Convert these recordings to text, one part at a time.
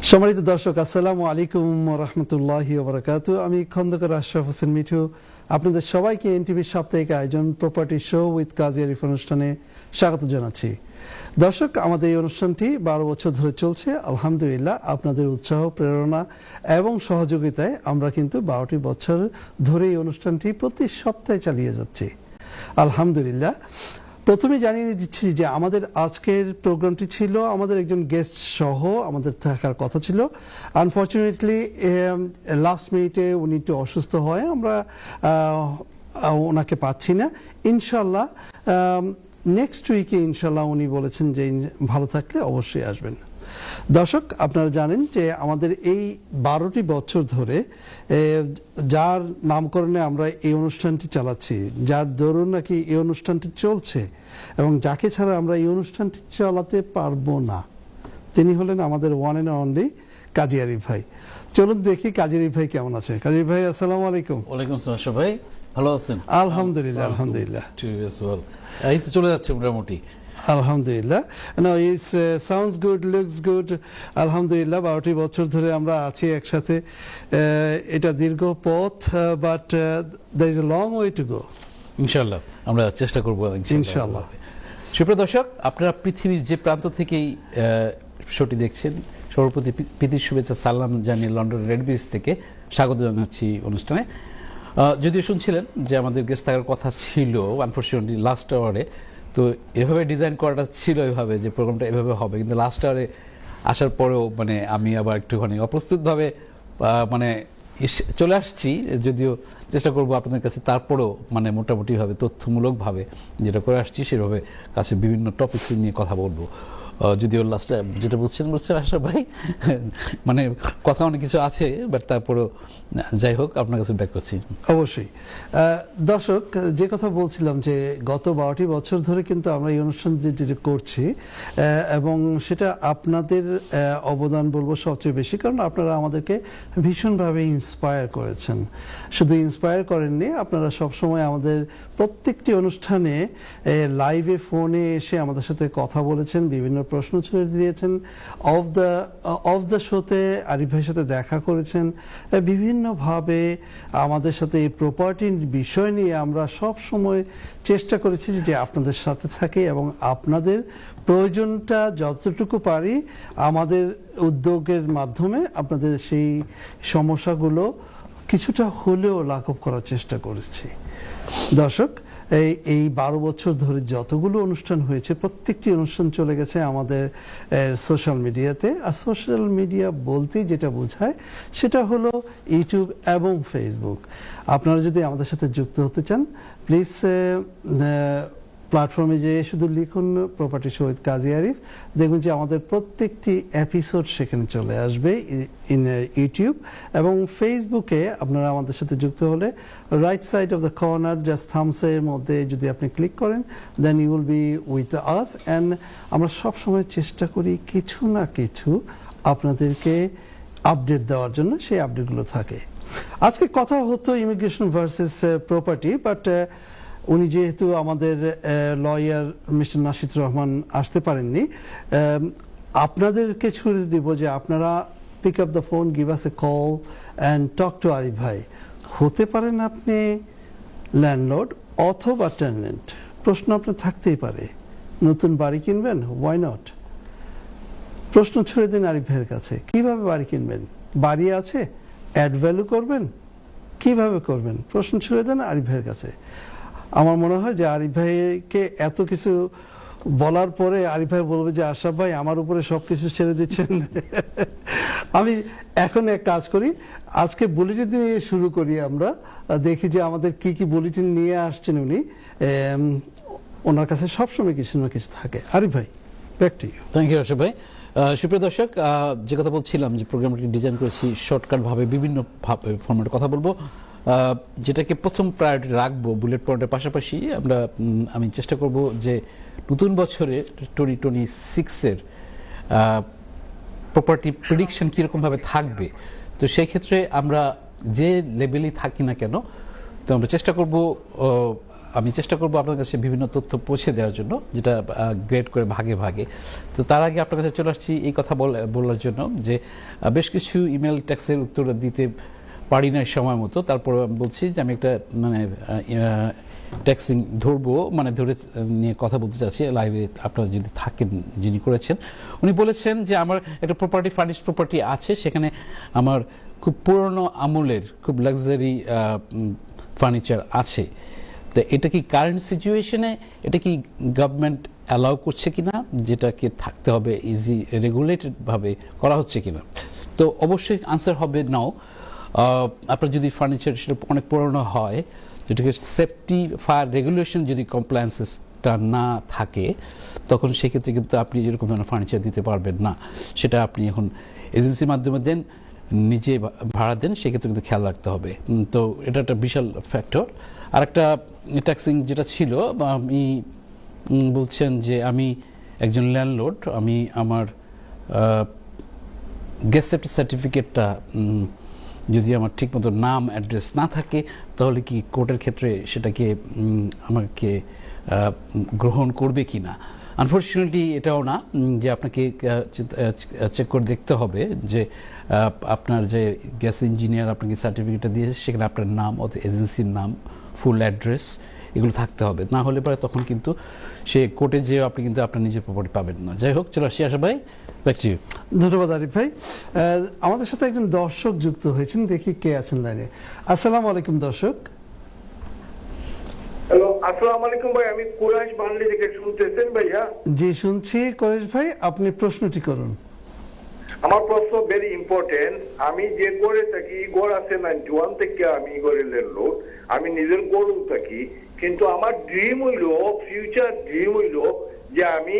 সম্মানিত দর্শক, আসসালামু আলাইকুম রহমতুল্লাহি ওয়া বারাকাতুহু। আমি খন্দকার আশরাফ হোসেন মিঠু আপনাদের সবাইকে এনটিভির সাপ্তাহিক আয়োজন প্রপার্টি শো উইথ কাজী আরিফ অনুষ্ঠানে স্বাগত জানাচ্ছি। দর্শক, আমাদের এই অনুষ্ঠানটি 12 বছর ধরে চলছে। আলহামদুলিল্লাহ, আপনাদের উৎসাহ, প্রেরণা এবং সহযোগিতায় আমরা কিন্তু 12টি বছর ধরে এই অনুষ্ঠানটি প্রতি সপ্তাহে চালিয়ে যাচ্ছি আলহামদুলিল্লাহ। প্রথমে জানিয়ে দিচ্ছি যে আমাদের আজকের প্রোগ্রামটি ছিল আমাদের একজন গেস্ট সহ আমাদের থাকার কথা ছিল। আনফর্চুনেটলি লাস্ট মিনিটে উনি একটু অসুস্থ হয়, আমরা ওনাকে পাচ্ছি না। ইনশাল্লাহ নেক্সট উইকে ইনশাল্লাহ উনি বলেছেন যে ভালো থাকলে অবশ্যই আসবেন। দর্শক, আপনারা জানেন যে আমাদের এই 12টি বছর ধরে যার নামকরণে আমরা এই অনুষ্ঠানটি চালাচ্ছি, যার দরুন নাকি এই অনুষ্ঠানটি চলছে এবং যাকে ছাড়া আমরা এই অনুষ্ঠানটি চালাতে পারবো না, তিনি হলেন আমাদের ওয়ান অ্যান্ড অনলি কাজী আরিফ ভাই। চলুন দেখি কাজী আরিফ ভাই কেমন আছে। কাজী ভাই, আসসালামু আলাইকুম। ওয়ালাইকুম আসসালাম ভাই, ভালো আছেন? আলহামদুলিল্লাহ আলহামদুলিল্লাহ, এই তো চলে যাচ্ছে মোটামুটি। আলহামদুলিল্লাহ। No, it sounds good, looks good. আলহামদুলিল্লাহ, 12টি বছর ধরে আমরা আছি একসাথে। এটা দীর্ঘ পথ, but there is a long way to go. ইনশাআল্লাহ আমরা চেষ্টা করব ইনশাআল্লাহ। সুপ্রিয় দর্শক, আপনারা পৃথিবীর যে প্রান্ত থেকেই শোটি দেখছেন, সর্বপ্রতি প্রীতির শুভেচ্ছা সালাম জানিয়ে লন্ডন রেড ব্রিজ থেকে স্বাগত জানাচ্ছি অনুষ্ঠানে। যদিও শুনছিলেন যে আমাদের গেস্ট থাকার কথা ছিল আনফরচুনেটলি লাস্ট আওয়ারে, তো এভাবে ডিজাইন করাটা ছিল এভাবে যে প্রোগ্রামটা এভাবে হবে, কিন্তু লাস্ট আওয়ারে আসার পরেও মানে আমি আবার একটুখানি অপ্রস্তুতভাবে মানে চলে আসছি। যদিও চেষ্টা করব আপনাদের কাছে তারপরেও মানে মোটামুটিভাবে তথ্যমূলকভাবে যেটা করে আসছি সেভাবে কাছে বিভিন্ন টপিকস নিয়ে কথা বলবো। যদিও লাস্ট যেটা বলছেন আশরাফ ভাই, মানে কথা অনেক কিছু আছে, বাট তারপরেও যাই হোক আপনার কাছে ব্যাক করছি। অবশ্যই দর্শক, যে কথা বলছিলাম যে গত 12টি বছর ধরে কিন্তু আমরা এই অনুষ্ঠান যে করছি এবং সেটা আপনাদের অবদান বলবো সবচেয়ে বেশি, কারণ আপনারা আমাদেরকে ভীষণভাবে ইন্সপায়ার করেছেন। শুধু ইন্সপায়ার করেননি, আপনারা সবসময় আমাদের প্রত্যেকটি অনুষ্ঠানে লাইভে ফোনে এসে আমাদের সাথে কথা বলেছেন, বিভিন্ন প্রশ্ন ছুড়ে দিয়েছেন। অফ দ্য শোতে আরিফ ভাইয়ের সাথে দেখা করেছেন, বিভিন্নভাবে আমাদের সাথে এই প্রপার্টির বিষয় নিয়ে আমরা সব সময় চেষ্টা করেছি যে আপনাদের সাথে থাকি এবং আপনাদের প্রয়োজনটা যতটুকু পারি আমাদের উদ্যোগের মাধ্যমে আপনাদের সেই সমস্যাগুলো কিছুটা হলেও লাঘব করার চেষ্টা করেছি। দর্শক, এই 12 বছর ধরে যতগুলো অনুষ্ঠান হয়েছে প্রত্যেকটি অনুষ্ঠান চলে গেছে আমাদের সোশ্যাল মিডিয়াতে। আর সোশ্যাল মিডিয়া বলতে যেটা বোঝায় সেটা হলো ইউটিউব এবং ফেসবুক। আপনারা যদি আমাদের সাথে যুক্ত হতে চান, প্লিজ প্ল্যাটফর্মে যেয়ে শুধু লিখুন প্রপার্টি শো উইথ কাজী আরিফ, দেখুন যে আমাদের প্রত্যেকটি এপিসোড সেখানে চলে আসবে ইন ইউটিউব। এবং ফেসবুকে আপনারা আমাদের সাথে যুক্ত হলে right side of the corner just থামসের মধ্যে যদি আপনি ক্লিক করেন, then you will be with us. And আমরা সবসময় চেষ্টা করি কিছু না কিছু আপনাদেরকে আপডেট দেওয়ার জন্য, সেই আপডেটগুলো থাকে। আজকে কথা হতো ইমিগ্রেশন ভার্সেস প্রপার্টি, বাট উনি যেহেতু আমাদের লয়ার মিস্টার নাশিদ রহমান আসতে পারেননি, আপনাদেরকে ছুড়ে দিব যে আপনারা pick up the phone, give us a call and talk to Arif ভাই। হতে পারেন আপনি ল্যান্ডলর্ড অথবা টেনেন্ট, প্রশ্ন আপনার থাকতেই পারে। নতুন বাড়ি কিনবেন, ওয়াই নট? প্রশ্ন ছুড়ে দিন আরিফ ভাইয়ের কাছে, কিভাবে বাড়ি কিনবেন? বাড়ি আছে, অ্যাড ভ্যালু করবেন, কিভাবে করবেন? প্রশ্ন ছুড়ে দেন আরিফ ভাইয়ের কাছে। আমার মনে হয় যে আরিফ ভাইকে এত কিছু বলার পরে আরিফ ভাই বলবে যে আশরাফ ভাই আমার উপরে সব কিছু ছেড়ে দিচ্ছেন। আমি এখন এক কাজ করি, আজকে বুলেটিন দিয়ে শুরু করি। আমরা দেখি যে আমাদের কি কি বুলেটিন নিয়ে আসছেন উনি। ওনার কাছে সবসময় কিছু না কিছু থাকে। আরিফ ভাই, back to you. Thank you Ashraf ভাই। সুপ্রিয় দর্শক, যে কথা বলছিলাম যে প্রোগ্রামটি ডিজাইন করেছি শর্টকাটভাবে, বিভিন্ন ফরম্যাটে কথা বলবো। যেটাকে প্রথম প্রায়োরিটি রাখবো বুলেট পয়েন্টের পাশাপাশি আমি চেষ্টা করব যে নতুন বছরে 2026-এর প্রপার্টি প্রেডিকশন কীরকমভাবে থাকবে। তো সেই ক্ষেত্রে আমরা যে লেভেলেই থাকি না কেন, তো আমরা চেষ্টা করব আমি চেষ্টা করব আপনার কাছে বিভিন্ন তথ্য পৌঁছে দেওয়ার জন্য, যেটা গ্রেড করে ভাগে ভাগে। তো তার আগে আপনার কাছে চলে আসছি এই কথা বলার জন্য যে বেশ কিছু ইমেল ট্যাক্সের উত্তর দিতে পারি না সময় মতো, তারপর আমি বলছি যে আমি একটা মানে ট্যাক্সিং ধরে নিয়ে কথা বলতে চাচ্ছি লাইভে, আপনারা যদি থাকেন যিনি করেছেন। উনি বলেছেন যে আমার একটা প্রপার্টি, ফার্নিশড প্রপার্টি আছে, সেখানে আমার খুব পুরনো আমলের খুব লাক্সারি ফার্নিচার আছে। তো এটা কি কারেন্ট সিচুয়েশনে এটা কি গভর্নমেন্ট অ্যালাউ করছে কিনা, যেটাকে থাকতে হবে ইজি রেগুলেটেডভাবে করা হচ্ছে কিনা? তো অবশ্যই আনসার হবে নাও। আপনার যদি ফার্নিচার সেটা অনেক পুরনো হয়, যেটাকে সেফটি ফায়ার রেগুলেশন যদি কমপ্লায়েন্সেসটা না থাকে, তখন সেক্ষেত্রে কিন্তু আপনি এরকম ধরনের ফার্নিচার দিতে পারবেন না। সেটা আপনি এখন এজেন্সির মাধ্যমে দেন, নিজে ভাড়া দেন, সেক্ষেত্রে কিন্তু খেয়াল রাখতে হবে। তো এটা একটা বিশাল ফ্যাক্টর। আর একটা ট্যাক্সিং যেটা ছিল, আমি বলছেন যে আমি একজন ল্যান্ডলর্ড, আমি আমার গ্যাস সেফটি সার্টিফিকেটটা যদি আমার ঠিকমতো নাম অ্যাড্রেস না থাকে, তাহলে কি কোর্টের ক্ষেত্রে সেটাকে আমাকে গ্রহণ করবে কি না? আনফর্চুনেটলি এটাও না, যে আপনাকে চেক করে দেখতে হবে যে আপনার যে গ্যাস ইঞ্জিনিয়ার আপনাকে সার্টিফিকেটটা দিয়েছে সেখানে আপনার নাম অথবা এজেন্সির নাম, ফুল অ্যাড্রেস এগুলো থাকতে হবে। না হলে পরে তখন কিন্তু সে কোর্টে যেয়ে আপনি কিন্তু আপনার নিজের প্রপার্টি পাবেন না। যাই হোক, চলো আসি আশা ভাই, ব্যাক টু ইউ। ধন্যবাদ আরিফ ভাই। আমাদের সাথে একজন দর্শক যুক্ত হয়েছেন, দেখি কে আছেন লাইনে। আসসালামু আলাইকুম দর্শক। হ্যালো, আসসালামু আলাইকুম ভাই, আমি কুরাইশ বাংলা থেকে শুনতেছেন ভাইয়া? জি শুনছি কোরেশ ভাই, আপনি প্রশ্নটি করুন। আমার প্রশ্ন ভেরি ইম্পর্টেন্ট। আমি যে গড়ে থাকি, গড় আছে 91 থেকে আমি গড়ে লেনলো, আমি নিজের গড়েও থাকি, কিন্তু আমার ড্রিম হইলো, ফিউচার ড্রিম হইলো যে আমি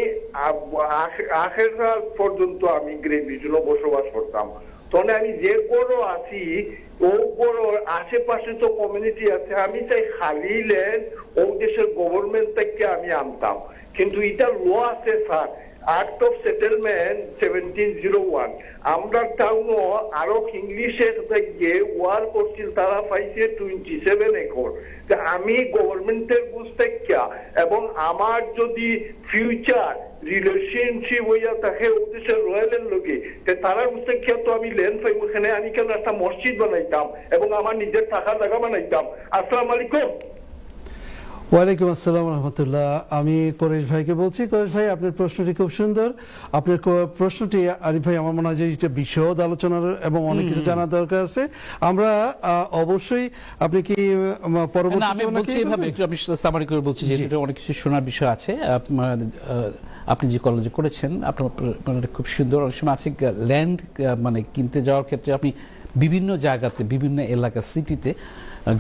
আখের রাত পর্যন্ত আমি গ্রেট ব্রিটেনে বসবাস করতাম। তখন আমি যে গড়ও আছি, ও গড়ের আশেপাশে তো কমিউনিটি আছে, আমি চাই খালি ল্যান্ড ও দেশের গভর্নমেন্ট থেকে আমি আনতাম। কিন্তু এটা ল আছে স্যার, অ্যাক্ট অফ সেটেলমেন্ট 1701। আমরা টাউনও আরো ইংলিশে থেকে ওয়ার করছিল, তারা পাইছে 27 একর। আমি গভর্নমেন্টের বুঝ থেকে, এবং আমার যদি ফিউচার রিলেশনশিপ হইয়া থাকে ও দেশের রয়্যালের লোকে, তারা বুঝ থেকে তো আমি ল্যান্ড পাইব, এখানে আমি কেন একটা মসজিদ বানাইতাম এবং আমার নিজের টাকা জায়গা বানাইতাম। আসসালামু আলাইকুম। ওয়ালাইকুম আসসালাম রহমতুল্লাহ। আমি কোরেশ ভাইকে বলছি। কোরেশ ভাই, আপনার প্রশ্নটি খুব সুন্দর। আপনার প্রশ্নটি আরিফ ভাই আমার মনে হয় যে এটা বিশদ আলোচনার এবং অনেক কিছু জানার দরকার আছে। আমরা অবশ্যই, আপনি কি পরবর্তী আমি বলছি এভাবে, একটু আমি সামারি করে বলছি যে এটা অনেক কিছু শোনার বিষয় আছে। আপনি যে কলেজে করেছেন, আপনার খুব সুন্দর। অনেক সময় আছে ল্যান্ড মানে কিনতে যাওয়ার ক্ষেত্রে আপনি বিভিন্ন জায়গাতে, বিভিন্ন এলাকা, সিটিতে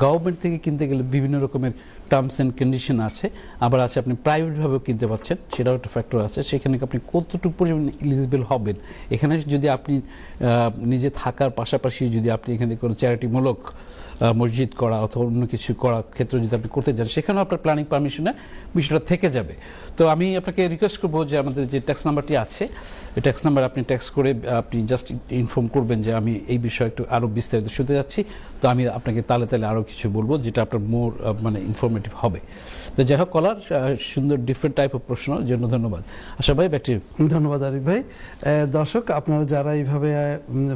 গভর্নমেন্ট থেকে কিনতে গেলে বিভিন্ন রকমের টার্মস অ্যান্ড কন্ডিশন আছে। আবার আছে আপনি প্রাইভেটভাবেও কিনতে পারছেন, সেটাও একটা ফ্যাক্টর আছে। সেখানে আপনি কতটুকু পরিমাণ এলিজিবল হবেন। এখানে যদি আপনি নিজে থাকার পাশাপাশি যদি আপনি এখানে কোনো চ্যারিটিমূলক মসজিদ করা অথবা অন্য কিছু করার ক্ষেত্রে যদি আপনি করতে যান, সেখানেও আপনার প্ল্যানিং পারমিশনে বিষয়টা থেকে যাবে। তো আমি আপনাকে রিকোয়েস্ট করবো যে আমাদের যে ট্যাক্স নাম্বারটি আছে, এই ট্যাক্স নাম্বার আপনি ট্যাক্স করে আপনি জাস্ট ইনফর্ম করবেন যে আমি এই বিষয়ে একটু আরও বিস্তারিত শুনতে যাচ্ছি। তো আমি আপনাকে তালে তালে আরও কিছু বলবো যেটা আপনার মোর মানে ইনফরমেটিভ হবে। তো যাই হোক, কলার সুন্দর ডিফারেন্ট টাইপ অফ প্রশ্নের জন্য ধন্যবাদ। আশা ভাই, ব্যাক টু ইউ। ধন্যবাদ আরিফ ভাই। দর্শক, আপনারা যারা এইভাবে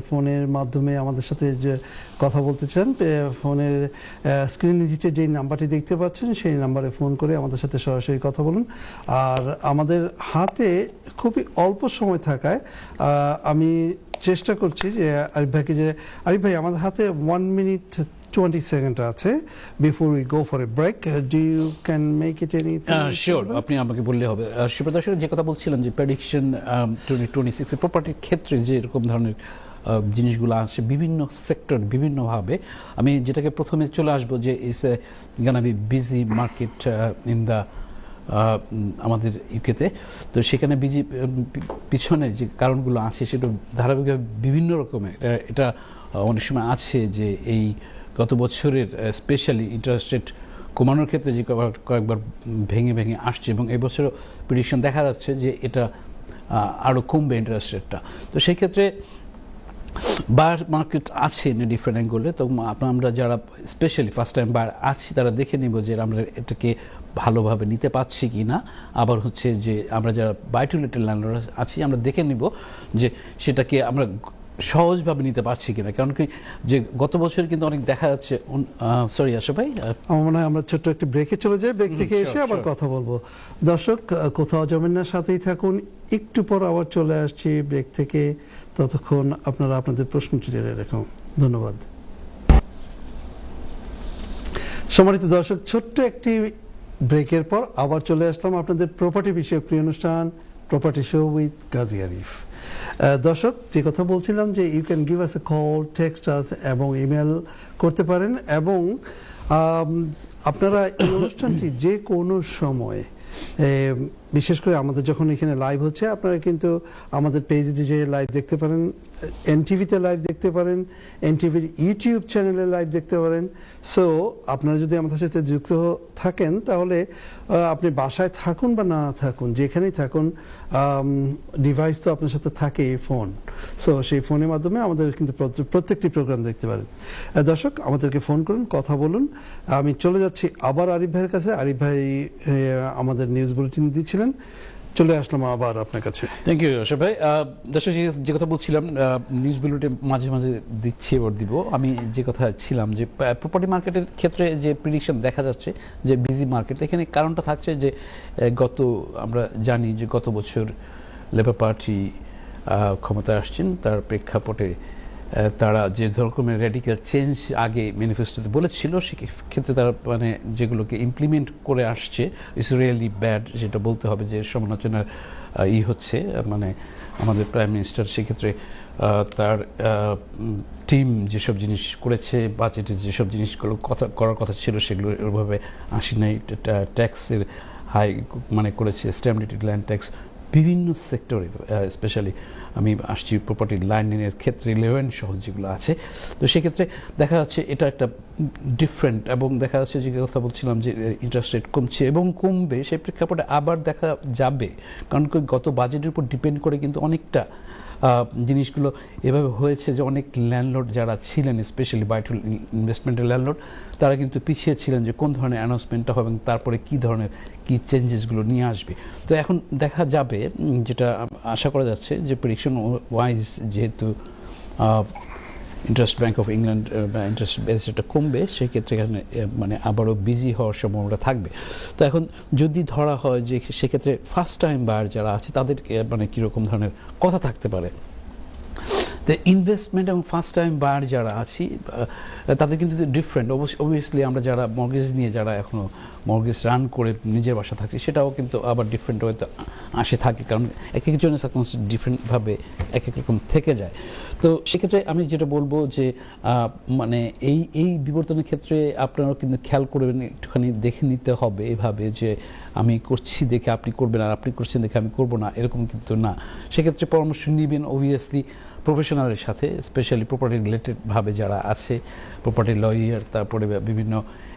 ফোনের মাধ্যমে আমাদের সাথে যে কথা বলতে চান, ফোনের স্ক্রিনের নিচে যে নাম্বারটি দেখতে পাচ্ছেন সেই নাম্বারে ফোন করে আমাদের সাথে সরাসরি কথা বলুন। আর আমাদের হাতে খুবই অল্প সময় থাকায় আমি চেষ্টা করছি যে আরিফ ভাইকে, যে আরিফ ভাই আমাদের হাতে 1 মিনিট 20 সেকেন্ড আছে before we go for a break. Do you can make it anything? Sure, আপনি আমাকে বললে হবে। সুপ্রদর্শক, যে কথা বলছিলাম যে প্রেডিকশন 2026 এর প্রপার্টির ক্ষেত্রে যে এরকম ধরনের জিনিসগুলো আসে বিভিন্ন সেক্টর বিভিন্নভাবে, আমি যেটাকে প্রথমে চলে আসবো যে is gonna be busy market in the আমাদের ইউকেতে। তো সেখানে পিছনে যে কারণগুলো আছে সেটা ধারাবাহিকভাবে বিভিন্ন রকমের। এটা অনেক সময় আছে যে এই গত বছরের স্পেশালি ইন্টারেস্ট রেট কমানোর ক্ষেত্রে যে কয়েকবার ভেঙে ভেঙে আসছে, এবং এই বছরও প্রেডিকশন দেখা যাচ্ছে যে এটা আরও কমবে ইন্টারেস্ট রেটটা। তো সেই ক্ষেত্রে বায়ার মার্কেট আছে ইন ডিফারেন্ট অ্যাঙ্গেলে, তো আমরা যারা স্পেশালি ফার্স্ট টাইম বায়ার আছি তারা দেখে নিব যে আমরা এটাকে ভালোভাবে নিতে পারছি কি না। আবার হচ্ছে যে আমরা যারা বাই টু লেটের ল্যান্ডলর্ড আছি আমরা দেখে নিব যে সেটাকে আমরা সহজভাবে নিতে পারছি কিনা। কারণ কি যে গত বছর কিন্তু অনেক দেখা যাচ্ছে, সরি আশা ভাই, আমার মনে হয় আমরা ছোট্ট একটি ব্রেকে চলে যাই, ব্রেক থেকে এসে sure, আবার sure. কথা বলবো। দর্শক, কোথাও যাবেন না, সাথেই থাকুন, একটু পর আবার চলে আসছি ব্রেক থেকে। ততক্ষণ আপনারা আপনাদের প্রশ্নটি জেনে রাখুন। ধন্যবাদ। সম্মানিত দর্শক, ছোট্ট একটি ব্রেকের পর আবার চলে আসলাম আপনাদের প্রপার্টি বিষয়ক প্রিয় অনুষ্ঠান property show with Gazi Arif. দর্শক, যে কথা বলছিলাম যে you can give us a call, text us এবং ইমেল করতে পারেন, এবং আপনারা এই অনুষ্ঠানটি যে কোনো সময়, বিশেষ করে আমাদের যখন এখানে লাইভ হচ্ছে, আপনারা কিন্তু আমাদের পেজে যে লাইভ দেখতে পারেন, এনটিভিতে লাইভ দেখতে পারেন, এনটিভির ইউটিউব চ্যানেলে লাইভ দেখতে পারেন। সো আপনারা যদি আমাদের সাথে যুক্ত থাকেন তাহলে আপনি বাসায় থাকুন বা না থাকুন, যেখানেই থাকুন, ডিভাইস তো আপনার সাথে থাকে, ফোন। সো সেই ফোনের মাধ্যমে আমাদের কিন্তু প্রত্যেকটি প্রোগ্রাম দেখতে পারেন। দর্শক, আমাদেরকে ফোন করুন, কথা বলুন। আমি চলে যাচ্ছি আবার আরিফ ভাইয়ের কাছে। আরিফ ভাই আমাদের নিউজ বুলেটিন দিচ্ছিলেন, চলে আসলাম আবার আপনার কাছে। থ্যাংক ইউ আশা ভাই। দর্শক, যে কথা বলছিলাম, নিউজ বুলেটিন মাঝে মাঝে দিচ্ছি, এবার দিব। আমি যে কথা ছিলাম যে প্রপার্টি মার্কেটের ক্ষেত্রে যে প্রিডিকশন দেখা যাচ্ছে যে বিজি মার্কেট, এখানে কারণটা থাকছে যে আমরা জানি যে গত বছর লেবার পার্টি ক্ষমতায় আসছেন, তার প্রেক্ষাপটে তারা যে রকমের রেডিক্যাল চেঞ্জ আগে ম্যানিফেস্টোতে বলেছিল, সেক্ষেত্রে তারা মানে যেগুলোকে ইমপ্লিমেন্ট করে আসছে ইটস রিয়েলি ব্যাড, যেটা বলতে হবে যে সমালোচনার হচ্ছে। মানে আমাদের প্রাইম মিনিস্টার সেক্ষেত্রে তার টিম যেসব জিনিস করেছে, বাজেটে যেসব জিনিসগুলো করার কথা ছিল সেগুলো ওইভাবে আসে নাই। ট্যাক্সের হাই মানে করেছে, স্ট্যাম্প ডিউটি, ল্যান্ড ট্যাক্স, বিভিন্ন সেক্টরে, স্পেশালি আমি আসছি প্রপার্টি লাইনের ক্ষেত্রে, লেভেন সহ যেগুলো আছে। তো সেক্ষেত্রে দেখা যাচ্ছে এটা একটা ডিফারেন্ট, এবং দেখা যাচ্ছে যে কথা বলছিলাম যে ইন্টারেস্ট রেট কমছে এবং কমবে, সেই প্রেক্ষাপটে আবার দেখা যাবে। কারণ গত বাজেটের উপর ডিপেন্ড করে কিন্তু অনেকটা জিনিসগুলো এভাবে হয়েছে যে অনেক ল্যান্ডলর্ড যারা ছিলেন, স্পেশালি বাই টু ইনভেস্টমেন্টের ল্যান্ডলর্ড, তারা কিন্তু পিছিয়ে ছিলেন যে কোন ধরনের অ্যানাউন্সমেন্টটা হবে এবং তারপরে কী ধরনের কী চেঞ্জেসগুলো নিয়ে আসবে। তো এখন দেখা যাবে, যেটা আশা করা যাচ্ছে যে প্রেডিকশন ওয়াইজ, যেহেতু ইন্টারেস্ট ব্যাঙ্ক অফ ইংল্যান্ড বা ইন্টারেস্ট বেস এটা কমবে, সেক্ষেত্রে এখানে মানে আবারও বিজি হওয়ার সম্ভাবনা থাকবে। তো এখন যদি ধরা হয় যে সেক্ষেত্রে ফার্স্ট টাইম বায়ার যারা আছে তাদের মানে কীরকম ধরনের কথা থাকতে পারে, তো ইনভেস্টমেন্ট এবং ফার্স্ট টাইম বায়ার যারা আছি তাদের কিন্তু ডিফারেন্ট। অবভিয়াসলি আমরা যারা মর্গেজ নিয়ে যারা এখনও মর্গেজ রান করে নিজের বাসা থাকছি, সেটাও কিন্তু আবার ডিফারেন্ট হয়তো আসে থাকে, কারণ এক একজনের সার্কামস্টেন্স ডিফারেন্টভাবে এক এক রকম থেকে যায়। তো সেক্ষেত্রে আমি যেটা বলবো যে মানে এই বিবর্তনের ক্ষেত্রে আপনারাও কিন্তু খেয়াল করবেন, একটুখানি দেখে নিতে হবে এভাবে যে আমি করছি দেখে আপনি করবেন, আর আপনি করছেন দেখে আমি করবো না, এরকম কিন্তু না। সেক্ষেত্রে পরামর্শ নেবেন অবভিয়াসলি প্রফেশনালের সাথে, স্পেশালি প্রপার্টি রিলেটেডভাবে যারা আছে, প্রপার্টি লয়ার, তারপরে বিভিন্ন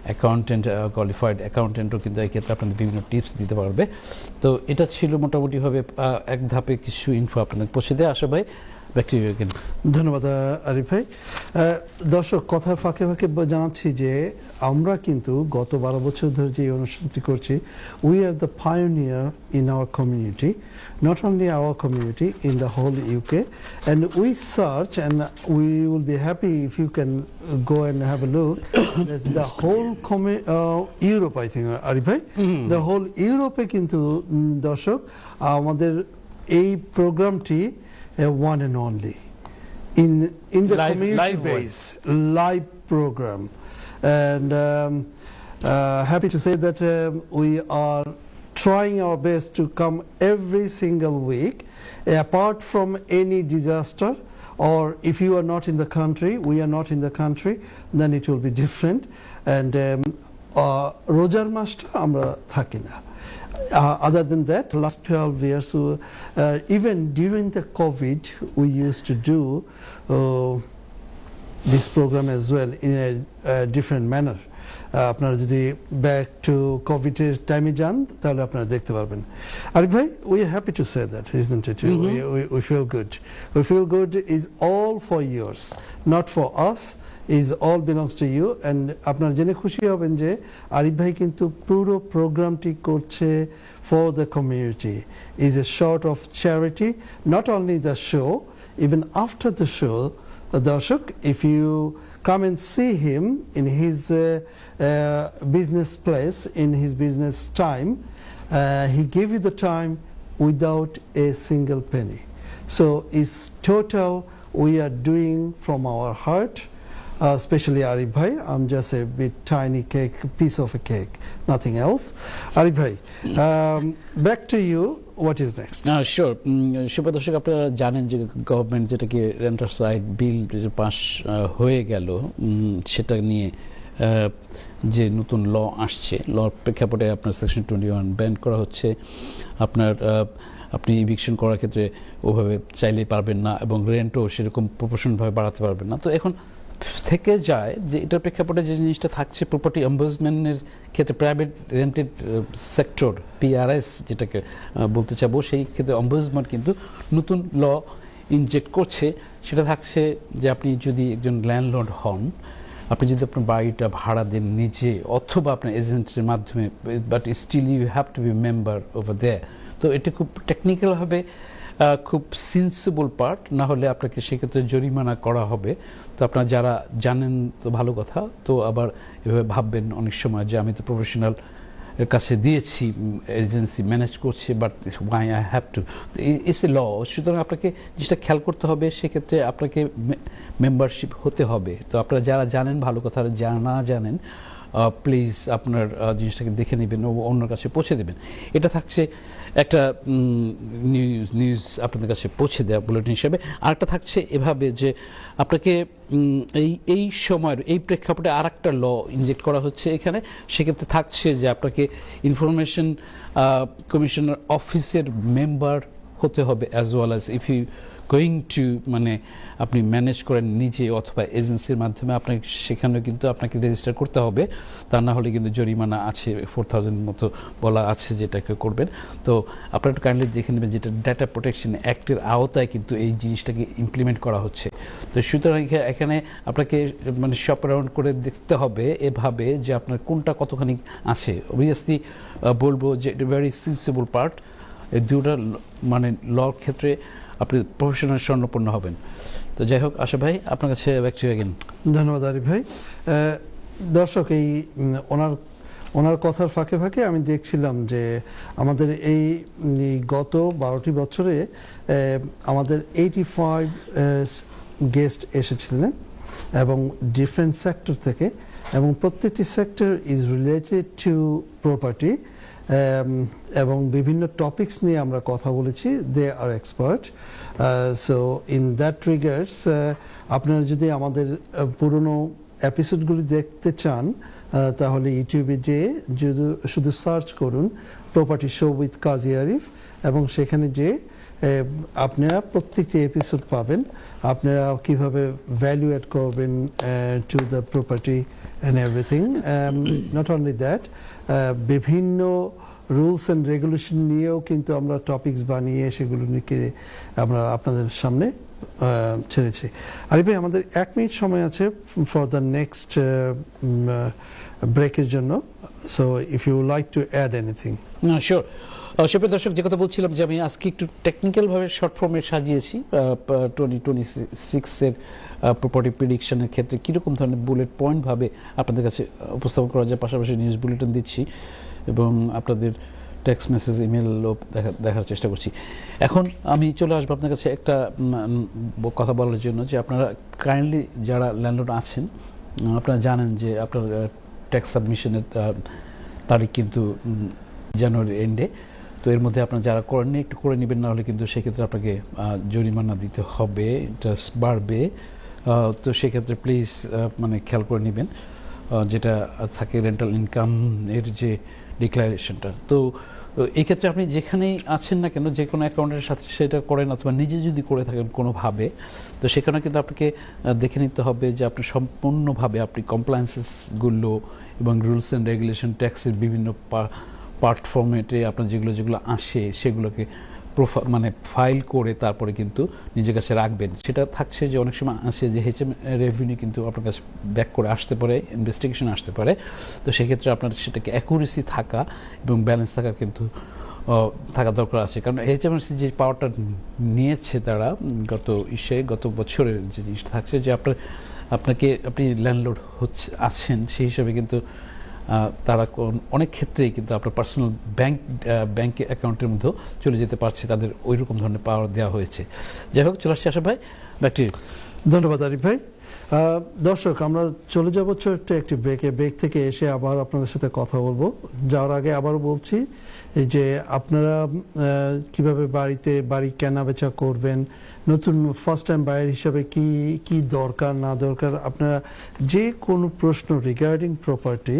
অ্যাকাউন্টেন্ট, কোয়ালিফাইড অ্যাকাউন্টেন্টও কিন্তু এই ক্ষেত্রে আপনাদের বিভিন্ন টিপস দিতে পারবে। তো এটা ছিল মোটামুটিভাবে এক ধাপে কিছু ইনফো আপনাদের পৌঁছে দেয়। আশা ভাই, ব্যাক টু ইউ अगेन। ধন্যবাদ আরিফ ভাই। দর্শক, কথার ফাঁকে ফাঁকে জানাচ্ছি যে আমরা কিন্তু গত 12 বছর ধরে যে অনুষ্ঠানটি করছি, we are the pioneer in our community, not only our community, in the whole UK, and we search, and we will be happy if you can go and have a look. There's the whole Europe, I think, Arif bhai, the whole Europe কিন্তু দর্শক আমাদের এই প্রোগ্রামটি one and only in the community base live program, and happy to say that we are trying our best to come every single week, apart from any disaster, or if you are not in the country, we are not in the country, then it will be different. And রোজার মাসটা আমরা থাকি না। Other than that, last 12 years, even during the COVID, we used to do this program as well in a different manner. আপনারা যদি back to কোভিডের টাইমে যান তাহলে আপনারা দেখতে পারবেন। আরিফ ভাই, we are happy to say that, isn't it? We feel good. We feel good is all for yours, not for us, is all belongs to you, and আপনারা জেনে খুশি হবেন যে আরিফ ভাই কিন্তু পুরো প্রোগ্রামটি করছে for the community. Is a sort of charity, not only the show, even after the show, Darshak, if you come and see him in his business place, in his business time, he give you the time without a single penny. So it's total, we are doing from our heart. Especially Arif Bhai, I'm just a bit tiny cake, piece of a cake, nothing else. Arif Bhai, back to you. What is next? Sure. সুপ্রিয় দর্শক, আপনারা জানেন যে government যেটাকে রেন্টারসাইড bill pass হয়ে গেল, সেটা নিয়ে যে নতুন ল আসছে, লর প্রেক্ষাপটে আপনার সেকশন 21 ব্যান করা হচ্ছে। আপনি ইভিকশন করার ক্ষেত্রে ওভাবে চাইলেই পারবেন না, এবং রেন্টও সেরকম প্রপোর্শনভাবে বাড়াতে পারবেন না। তো এখন থেকে যায় যে এটার প্রেক্ষাপটে যে জিনিসটা থাকছে, প্রপার্টি অম্বুডসম্যানের ক্ষেত্রে প্রাইভেট রেন্টেড সেক্টর, PRS যেটাকে বলতে চাবো, সেই ক্ষেত্রে অম্বুডসম্যান কিন্তু নতুন ল ইনজেক্ট করছে। সেটা থাকছে যে আপনি যদি একজন ল্যান্ডলর্ড হন, আপনি যদি আপনার বাড়িটা ভাড়া দেন নিজে অথবা আপনার এজেন্টের মাধ্যমে, but still you have to be member over there. তো এটা খুব টেকনিক্যালভাবে খুব সেন্সিবল পার্ট, না হলে আপনাকে সেক্ষেত্রে জরিমানা করা হবে। তো আপনারা যারা জানেন তো ভালো কথা, তো আবার এভাবে ভাববেন অনেক সময় যে আমি তো প্রফেশনাল এর কাছে দিয়েছি, এজেন্সি ম্যানেজ করছে, but why I have to, it's a law. সুতরাং আপনাকে জিনিসটা খেয়াল করতে হবে, সেক্ষেত্রে আপনাকে মেম্বারশিপ হতে হবে। তো আপনারা যারা জানেন ভালো কথা, যারা না জানেন প্লিজ আপনার জিনিসটাকে দেখে নেবেন ও অন্যের কাছে পৌঁছে দেবেন। এটা থাকছে একটা নিউজ আপনাদের কাছে পৌঁছে দেওয়া বুলেটিন হিসেবে। আরেকটা থাকছে এভাবে যে আপনাকে এই সময়ের এই প্রেক্ষাপটে আর একটা ল ইনজেক্ট করা হচ্ছে এখানে। সেক্ষেত্রে থাকছে যে আপনাকে ইনফরমেশন কমিশনার অফিসের মেম্বার হতে হবে, as well as if you going to, মানে আপনি ম্যানেজ করেন নিজে অথবা এজেন্সির মাধ্যমে, আপনাকে সেখানেও কিন্তু আপনাকে রেজিস্টার করতে হবে। তা না হলে কিন্তু জরিমানা আছে 4000 মতো বলা আছে যেটাকে করবেন। তো আপনারা একটু কাইন্ডলি দেখে নেবেন, যেটা ডেটা প্রোটেকশন অ্যাক্টের আওতায় কিন্তু এই জিনিসটাকে ইমপ্লিমেন্ট করা হচ্ছে। তো সুতরাং এখানে আপনাকে মানে শপ অ্যারাউন্ড করে দেখতে হবে এভাবে যে আপনার কোনটা কতখানি আছে। অবভিয়াসলি বলবো যে এটা ভেরি সেন্সিবল পার্ট। এই দুটা মানে লর ক্ষেত্রে আপনি প্রফেশনাল স্বর্ণপন্ন হবেন। তো যাই হোক, আশা ভাই আপনার কাছে ব্যাক টু ইউ अगेन। ধন্যবাদ আরিফ ভাই। দর্শক, এই ওনার কথার ফাঁকে ফাঁকে আমি দেখছিলাম যে আমাদের এই গত 12টি বছরে আমাদের 85 গেস্ট এসেছিলেন এবং ডিফারেন্ট সেক্টর থেকে, এবং প্রত্যেকটি sector is related to property, এবং বিভিন্ন টপিকস নিয়ে আমরা কথা বলেছি। They are expert. So in that regards, আপনারা যদি আমাদের পুরনো এপিসোডগুলি দেখতে চান তাহলে ইউটিউবে যেয়ে শুধু সার্চ করুন প্রপার্টি শো উইথ কাজী আরিফ, এবং সেখানে যে আপনারা প্রত্যেকটি এপিসোড পাবেন। আপনারা কিভাবে ভ্যালু অ্যাড করবেন to the property and everything. Not only that, বিভিন্ন রুলস অ্যান্ড রেগুলেশন নিয়েও কিন্তু আমরা টপিকস বানিয়ে সেগুলো নিয়ে আমরা আপনাদের সামনে ছেড়েছি। আরিফ ভাই, আমাদের 1 মিনিট সময় আছে ফর দ্য নেক্সট ব্রেকের জন্য। So if you like to add anything. Sure. সুপ্রিয় দর্শক, যে কথা বলছিলাম যে আমি আজকে একটু টেকনিক্যালভাবে শর্ট ফর্মে সাজিয়েছি 2026-এর প্রপার্টি প্রেডিকশনের ক্ষেত্রে কীরকম ধরনের বুলেট পয়েন্টভাবে আপনাদের কাছে উপস্থাপন করা যায়। পাশাপাশি নিউজ বুলেটিন দিচ্ছি এবং আপনাদের টেক্সট মেসেজ, ইমেলও দেখার চেষ্টা করছি। এখন আমি চলে আসবো আপনার কাছে একটা কথা বলার জন্য যে আপনারা কাইন্ডলি যারা ল্যান্ডলর্ড আছেন, আপনারা জানেন যে আপনার ট্যাক্স সাবমিশনের তারিখ কিন্তু জানুয়ারির এন্ডে। তো এর মধ্যে আপনারা যারা করেননি একটু করে নেবেন, না হলে কিন্তু সেক্ষেত্রে আপনাকে জরিমানা দিতে হবে, ইন্টারেস্ট বাড়বে। তো সেক্ষেত্রে প্লিজ মানে খেয়াল করে নেবেন যেটা থাকে রেন্টাল ইনকাম এর যে ডিক্লারেশনটা। তো তো এই ক্ষেত্রে আপনি যেখানেই আছেন না কেন, যে কোনো অ্যাকাউন্টের সাথে সেটা করেন অথবা নিজে যদি করে থাকেন কোনোভাবে, তো সেখানে কিন্তু আপনাকে দেখে নিতে হবে যে আপনি সম্পূর্ণভাবে আপনি কমপ্লায়েন্সেসগুলো এবং রুলস অ্যান্ড রেগুলেশন, ট্যাক্সের বিভিন্ন পার্ট ফর্মেটে আপনার যেগুলো আসে সেগুলোকে মানে ফাইল করে তারপরে কিন্তু নিজের কাছে রাখবেন। সেটা থাকছে যে অনেক সময় আসে যে HM রেভিনিউ কিন্তু আপনার কাছে ব্যাক করে আসতে পারে, ইনভেস্টিগেশন আসতে পারে। তো সেক্ষেত্রে আপনার সেটাকে অ্যাকুরেসি থাকা এবং ব্যালেন্স থাকা কিন্তু থাকা দরকার আছে, কারণ HMRC যে পাওয়ারটা নিয়েছে তারা গত বছরের যে জিনিসটা থাকছে যে আপনি ল্যান্ডলর্ড আছেন সেই হিসাবে কিন্তু তারা অনেক ক্ষেত্রেই কিন্তু আপনার পার্সোনাল ব্যাংক অ্যাকাউন্টের মধ্যেও চলে যেতে পারছে, তাদের ওই রকম ধরনের পাওয়ার দেওয়া হয়েছে। যাই হোক, চলে আসছে আশা ভাই, ব্যাক টু ইউ। ধন্যবাদ আরিফ ভাই। দর্শক, আমরা চলে যাব ছোট্ট একটি ব্রেক থেকে এসে আবার আপনাদের সাথে কথা বলবো। যাওয়ার আগে আবার বলছি এই যে আপনারা কিভাবে বাড়ি কেনা বেচা করবেন, নতুন ফার্স্ট টাইম বায়ার হিসাবে কি কি দরকার না দরকার, আপনারা যে কোনো প্রশ্ন রিগার্ডিং প্রপার্টি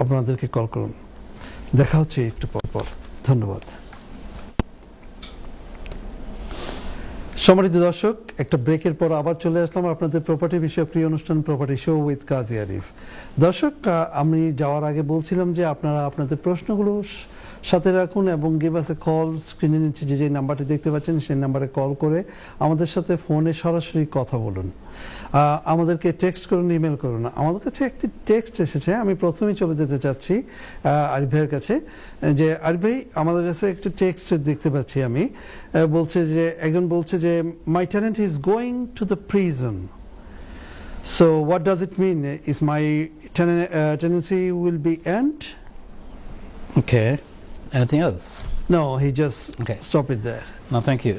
আপনাদেরকে কল করুন। দেখা হচ্ছে একটু পর। ধন্যবাদ। সম্মানিত দর্শক, একটা ব্রেকের পর আবার চলে আসলাম আপনাদের প্রপার্টি বিষয়ক প্রিয় অনুষ্ঠান প্রপার্টি শো উইথ কাজী আরিফ। দর্শক, আমি যাওয়ার আগে বলছিলাম যে আপনারা আপনাদের প্রশ্নগুলো সাথে রাখুন এবং গিভ আস এ কল। স্ক্রিনে নিচে যে নাম্বারটি দেখতে পাচ্ছেন সেই নাম্বারে কল করে আমাদের সাথে ফোনে সরাসরি কথা বলুন। আমাদেরকে টেক্সট করুন, ইমেল করুন। আমাদের কাছে একটি টেক্সট এসেছে, আমি প্রথমেই চলে যেতে চাচ্ছি আরিফ ভাইয়ের কাছে। যে আরিফ ভাই, আমাদের কাছে একটি টেক্সট দেখতে পাচ্ছি আমি, একজন বলছে যে my tenant is going to the prison, so what does it mean? Is my tenancy will be end? Okay. Anything else? No, he just stop it there. No, thank you.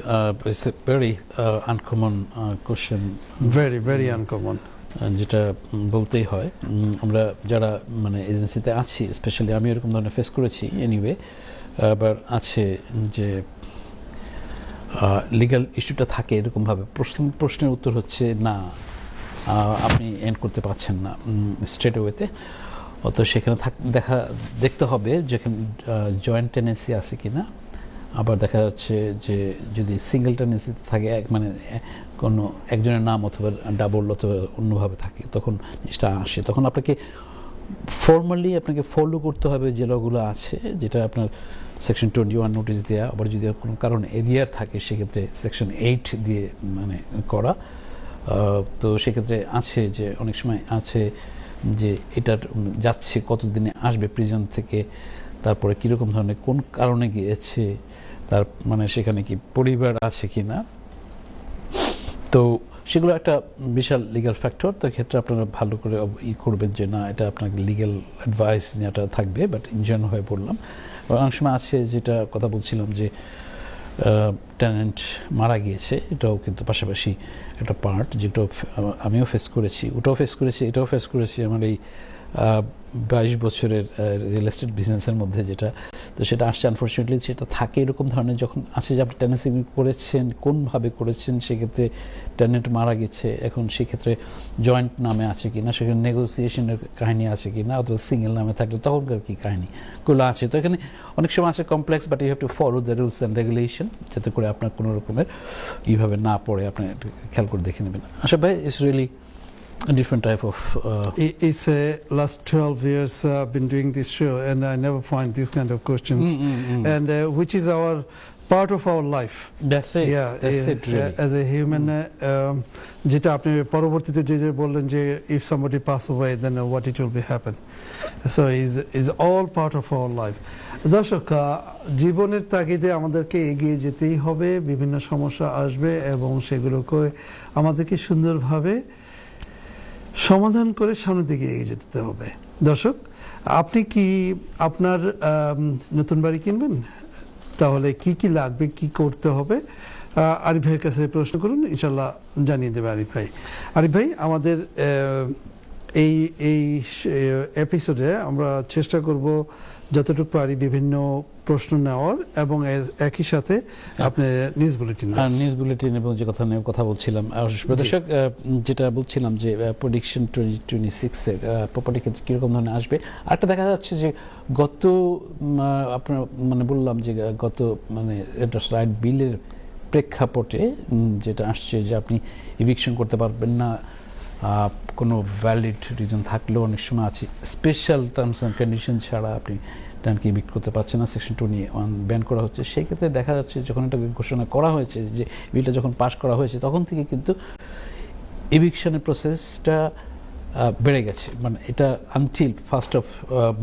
It's a very uncommon question. Very uncommon. যেটা বলতেই হয়, আমরা যারা মানে এজেন্সিতে আছি, specially আমি এরকম ধরনের ফেস করেছি এনিওয়ে, আবার আছে যে লিগ্যাল ইস্যুটা থাকে এরকমভাবে। প্রশ্নের উত্তর হচ্ছে না, আপনি এন্ড করতে পারছেন না স্ট্রেট ওয়েতে। অত সেখানে দেখতে হবে যেখানে জয়েন্ট টেনেন্সি আছে কি না। আবার দেখা যাচ্ছে যে যদি সিঙ্গেল টেনেন্সিতে থাকে, মানে কোনো একজনের নাম অথবা ডাবল অথবা অন্যভাবে থাকে, তখন জিনিসটা আসে। তখন আপনাকে ফর্মালি ফলো করতে হবে যে লগুলো আছে, যেটা আপনার সেকশন 21 নোটিশ দেওয়া। আবার যদি কোনো কারণ এরিয়ার থাকে সেক্ষেত্রে সেকশন 8 দিয়ে মানে করা। তো সেক্ষেত্রে আছে যে অনেক সময় আছে যে এটার যাচ্ছে কতদিনে আসবে প্রিজন থেকে, তারপরে কীরকম ধরনের কোন কারণে গিয়েছে, তার মানে সেখানে কি পরিবার আছে কি না। তো সেগুলো একটা বিশাল লিগ্যাল ফ্যাক্টর। তো ক্ষেত্রে আপনারা ভালো করে করবেন যে না, এটা আপনাকে লিগ্যাল অ্যাডভাইস নেওয়াটা থাকবে। বাট ইনজেনারেল হয়ে বললাম, অনেক সময় আছে যেটা কথা বলছিলাম যে টেনেন্ট মারা গিয়েছে, এটাও কিন্তু পাশাপাশি একটা পার্ট, যেটা আমিও ফেস করেছি, ওটাও ফেস করেছি, এটাও ফেস করেছি আমার এই 22 বছরের রিয়েল এস্টেট বিজনেসের মধ্যে যেটা। তো সেটা আসছে আনফর্চুনেটলি, সেটা থাকে এরকম ধরনের যখন আছে যে আপনি টেনেন্সি করেছেন, কোনভাবে করেছেন, সেক্ষেত্রে টেনেন্ট মারা গেছে, এখন সেক্ষেত্রে জয়েন্ট নামে আছে কি না, সেখানে নেগোসিয়েশনের কাহিনী আছে কি না, অথবা সিঙ্গেল নামে থাকলে তখনকার কী কাহিনিগুলো আছে। তো এখানে অনেক সময় আছে complex, but you have to follow the rules and regulation, যাতে করে আপনার কোনো রকমের এইভাবে না পড়ে আপনি খেয়াল করে দেখে নেবেন। আশা ভাই, it's really a different type of It's last 12 years I've been doing this show and I never find these kind of questions and which is our part of our life. That's it. Yeah, that's it really. As a human যেটা আপনি পরবর্তীতে যে বললেন যে if somebody pass away then what it will be happen, so is all part of our life. দর্শক, জীবনের তাগিদে আমাদেরকে এগিয়ে যেতেই হবে, বিভিন্ন সমস্যা আসবে এবং সেগুলোকে আমাদেরকে সুন্দরভাবে সমাধান করে সামনের দিকে এগিয়ে যেতে হবে। দর্শক, আপনি কি আপনার নতুন বাড়ি কিনবেন? তাহলে কি কি লাগবে, কি করতে হবে, আরিফ ভাইয়ের কাছে প্রশ্ন করুন, ইনশাল্লাহ জানিয়ে দেবে আরিফ ভাই। আরিফ ভাই, আমাদের এই এপিসোডে আমরা চেষ্টা করব যতটুকু পারি বিভিন্ন প্রশ্ন নেওয়ার এবং একই সাথে আপনি নিউজ বুলেটিন আর নিউজ বুলেটিন এবং যে কথা নিয়ে কথা বলছিলাম প্রদর্শক যেটা বলছিলাম যে প্রেডিকশন 2026 এর প্রপার্টি ক্ষেত্রে কিরকম ধরনের আসবে আরেকটা দেখা যাচ্ছে যে গত আপনার মানে বললাম যে গত মানে রাইট বিলের প্রেক্ষাপটে যেটা আসছে যে আপনি ইভিকশন করতে পারবেন না কোনো ভ্যালিড রিজন থাকলেও অনেক সময় আছে স্পেশাল টার্মস অ্যান্ড কন্ডিশন ছাড়া আপনি টার্নকে ইভিক্ট করতে পারছেন না, সেকশন 21 ব্যান করা হচ্ছে। সেই ক্ষেত্রে দেখা যাচ্ছে যখন এটা ঘোষণা করা হয়েছে যে বিলটা যখন পাস করা হয়েছে তখন থেকে কিন্তু ইভিকশনের প্রসেসটা বেড়ে গেছে, মানে এটা আনটিল 1st of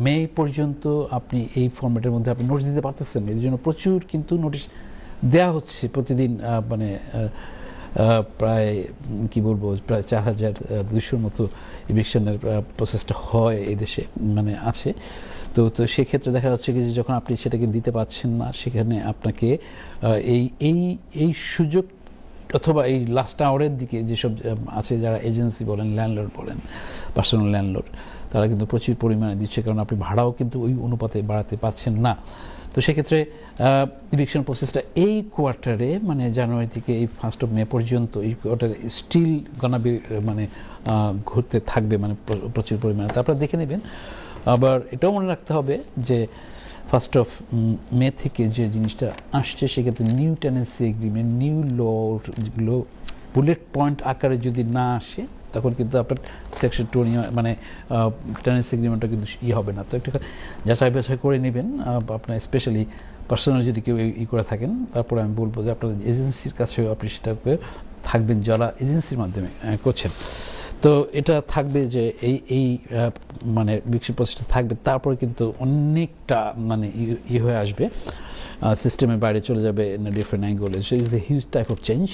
মে পর্যন্ত আপনি এই ফরম্যাটের মধ্যে আপনি নোটিশ দিতে পারতেছেন। এর জন্য প্রচুর কিন্তু নোটিশ দেওয়া হচ্ছে প্রতিদিন, মানে প্রায় কি বলবো প্রায় 4200 মতো ইভিকশনের প্রসেসটা হয় এই দেশে মানে আছে। তো সেক্ষেত্রে দেখা যাচ্ছে কি যে যখন আপনি সেটাকে দিতে পারছেন না সেখানে আপনাকে এই সুযোগ অথবা এই লাস্ট আওয়ারের দিকে যেসব আছে যারা এজেন্সি বলেন ল্যান্ডলর্ড বলেন পার্সোনাল ল্যান্ডলর্ড তারা কিন্তু প্রচুর পরিমাণে দিচ্ছে, কারণ আপনি ভাড়াও কিন্তু ওই অনুপাতে বাড়াতে পারছেন না। তো সেক্ষেত্রে ইভিকশন প্রসেসটা এই কোয়ার্টারে মানে জানুয়ারি থেকে এই 1st of মে পর্যন্ত এই কোয়ার্টারে স্টিল গনাবি মানে ঘুরতে থাকবে মানে প্রচুর পরিমাণে। তারপর দেখে নেবেন। আবার এটাও মনে রাখতে হবে যে 1st of মে থেকে যে জিনিসটা আসছে সেক্ষেত্রে নিউ টেনেন্সি এগ্রিমেন্ট নিউ ল যেগুলো বুলেট পয়েন্ট আকারে যদি না আসে তখন কিন্তু আপনার সেকশন 20 মানে টেনেন্সি এগ্রিমেন্টটা কিন্তু হবে না। তো একটু যাচাই বাছাই করে নেবেন আপনার স্পেশালি পার্সোনাল যদি কেউ করে থাকেন। তারপরে আমি বলবো যে আপনার এজেন্সির কাছেও আপনি সেটাকে থাকবেন যারা এজেন্সির মাধ্যমে করছেন। তো এটা থাকবে যে এই মানে ইভিকশন প্রসেসটা থাকবে, তারপরে কিন্তু অনেকটা মানে হয়ে আসবে, সিস্টেমের বাইরে চলে যাবে in a different angle. So is a huge type of change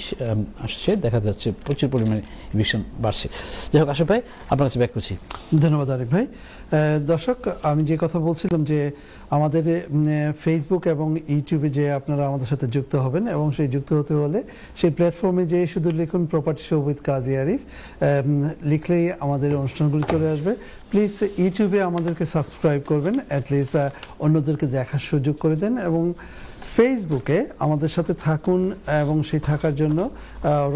আসছে, দেখা যাচ্ছে প্রচুর পরিমাণে ইভিকশন বাড়ছে। যাই হোক আশিফ ভাই আপনার কাছে ব্যাক করছি। ধন্যবাদ আরিফ ভাই। দর্শক আমি যে কথা বলছিলাম যে আমাদের ফেসবুক এবং ইউটিউবে যে আপনারা আমাদের সাথে যুক্ত হবেন এবং সেই যুক্ত হতে হলে সেই প্ল্যাটফর্মে যে শুধু লিখুন প্রপার্টি শো উইথ কাজী আরিফ, লিখলেই আমাদের অনুষ্ঠানগুলি চলে আসবে। প্লিজ ইউটিউবে আমাদেরকে সাবস্ক্রাইব করবেন, অ্যাটলিস্ট অন্যদেরকে দেখার সুযোগ করে দেন, এবং ফেসবুকে আমাদের সাথে থাকুন। এবং সেই থাকার জন্য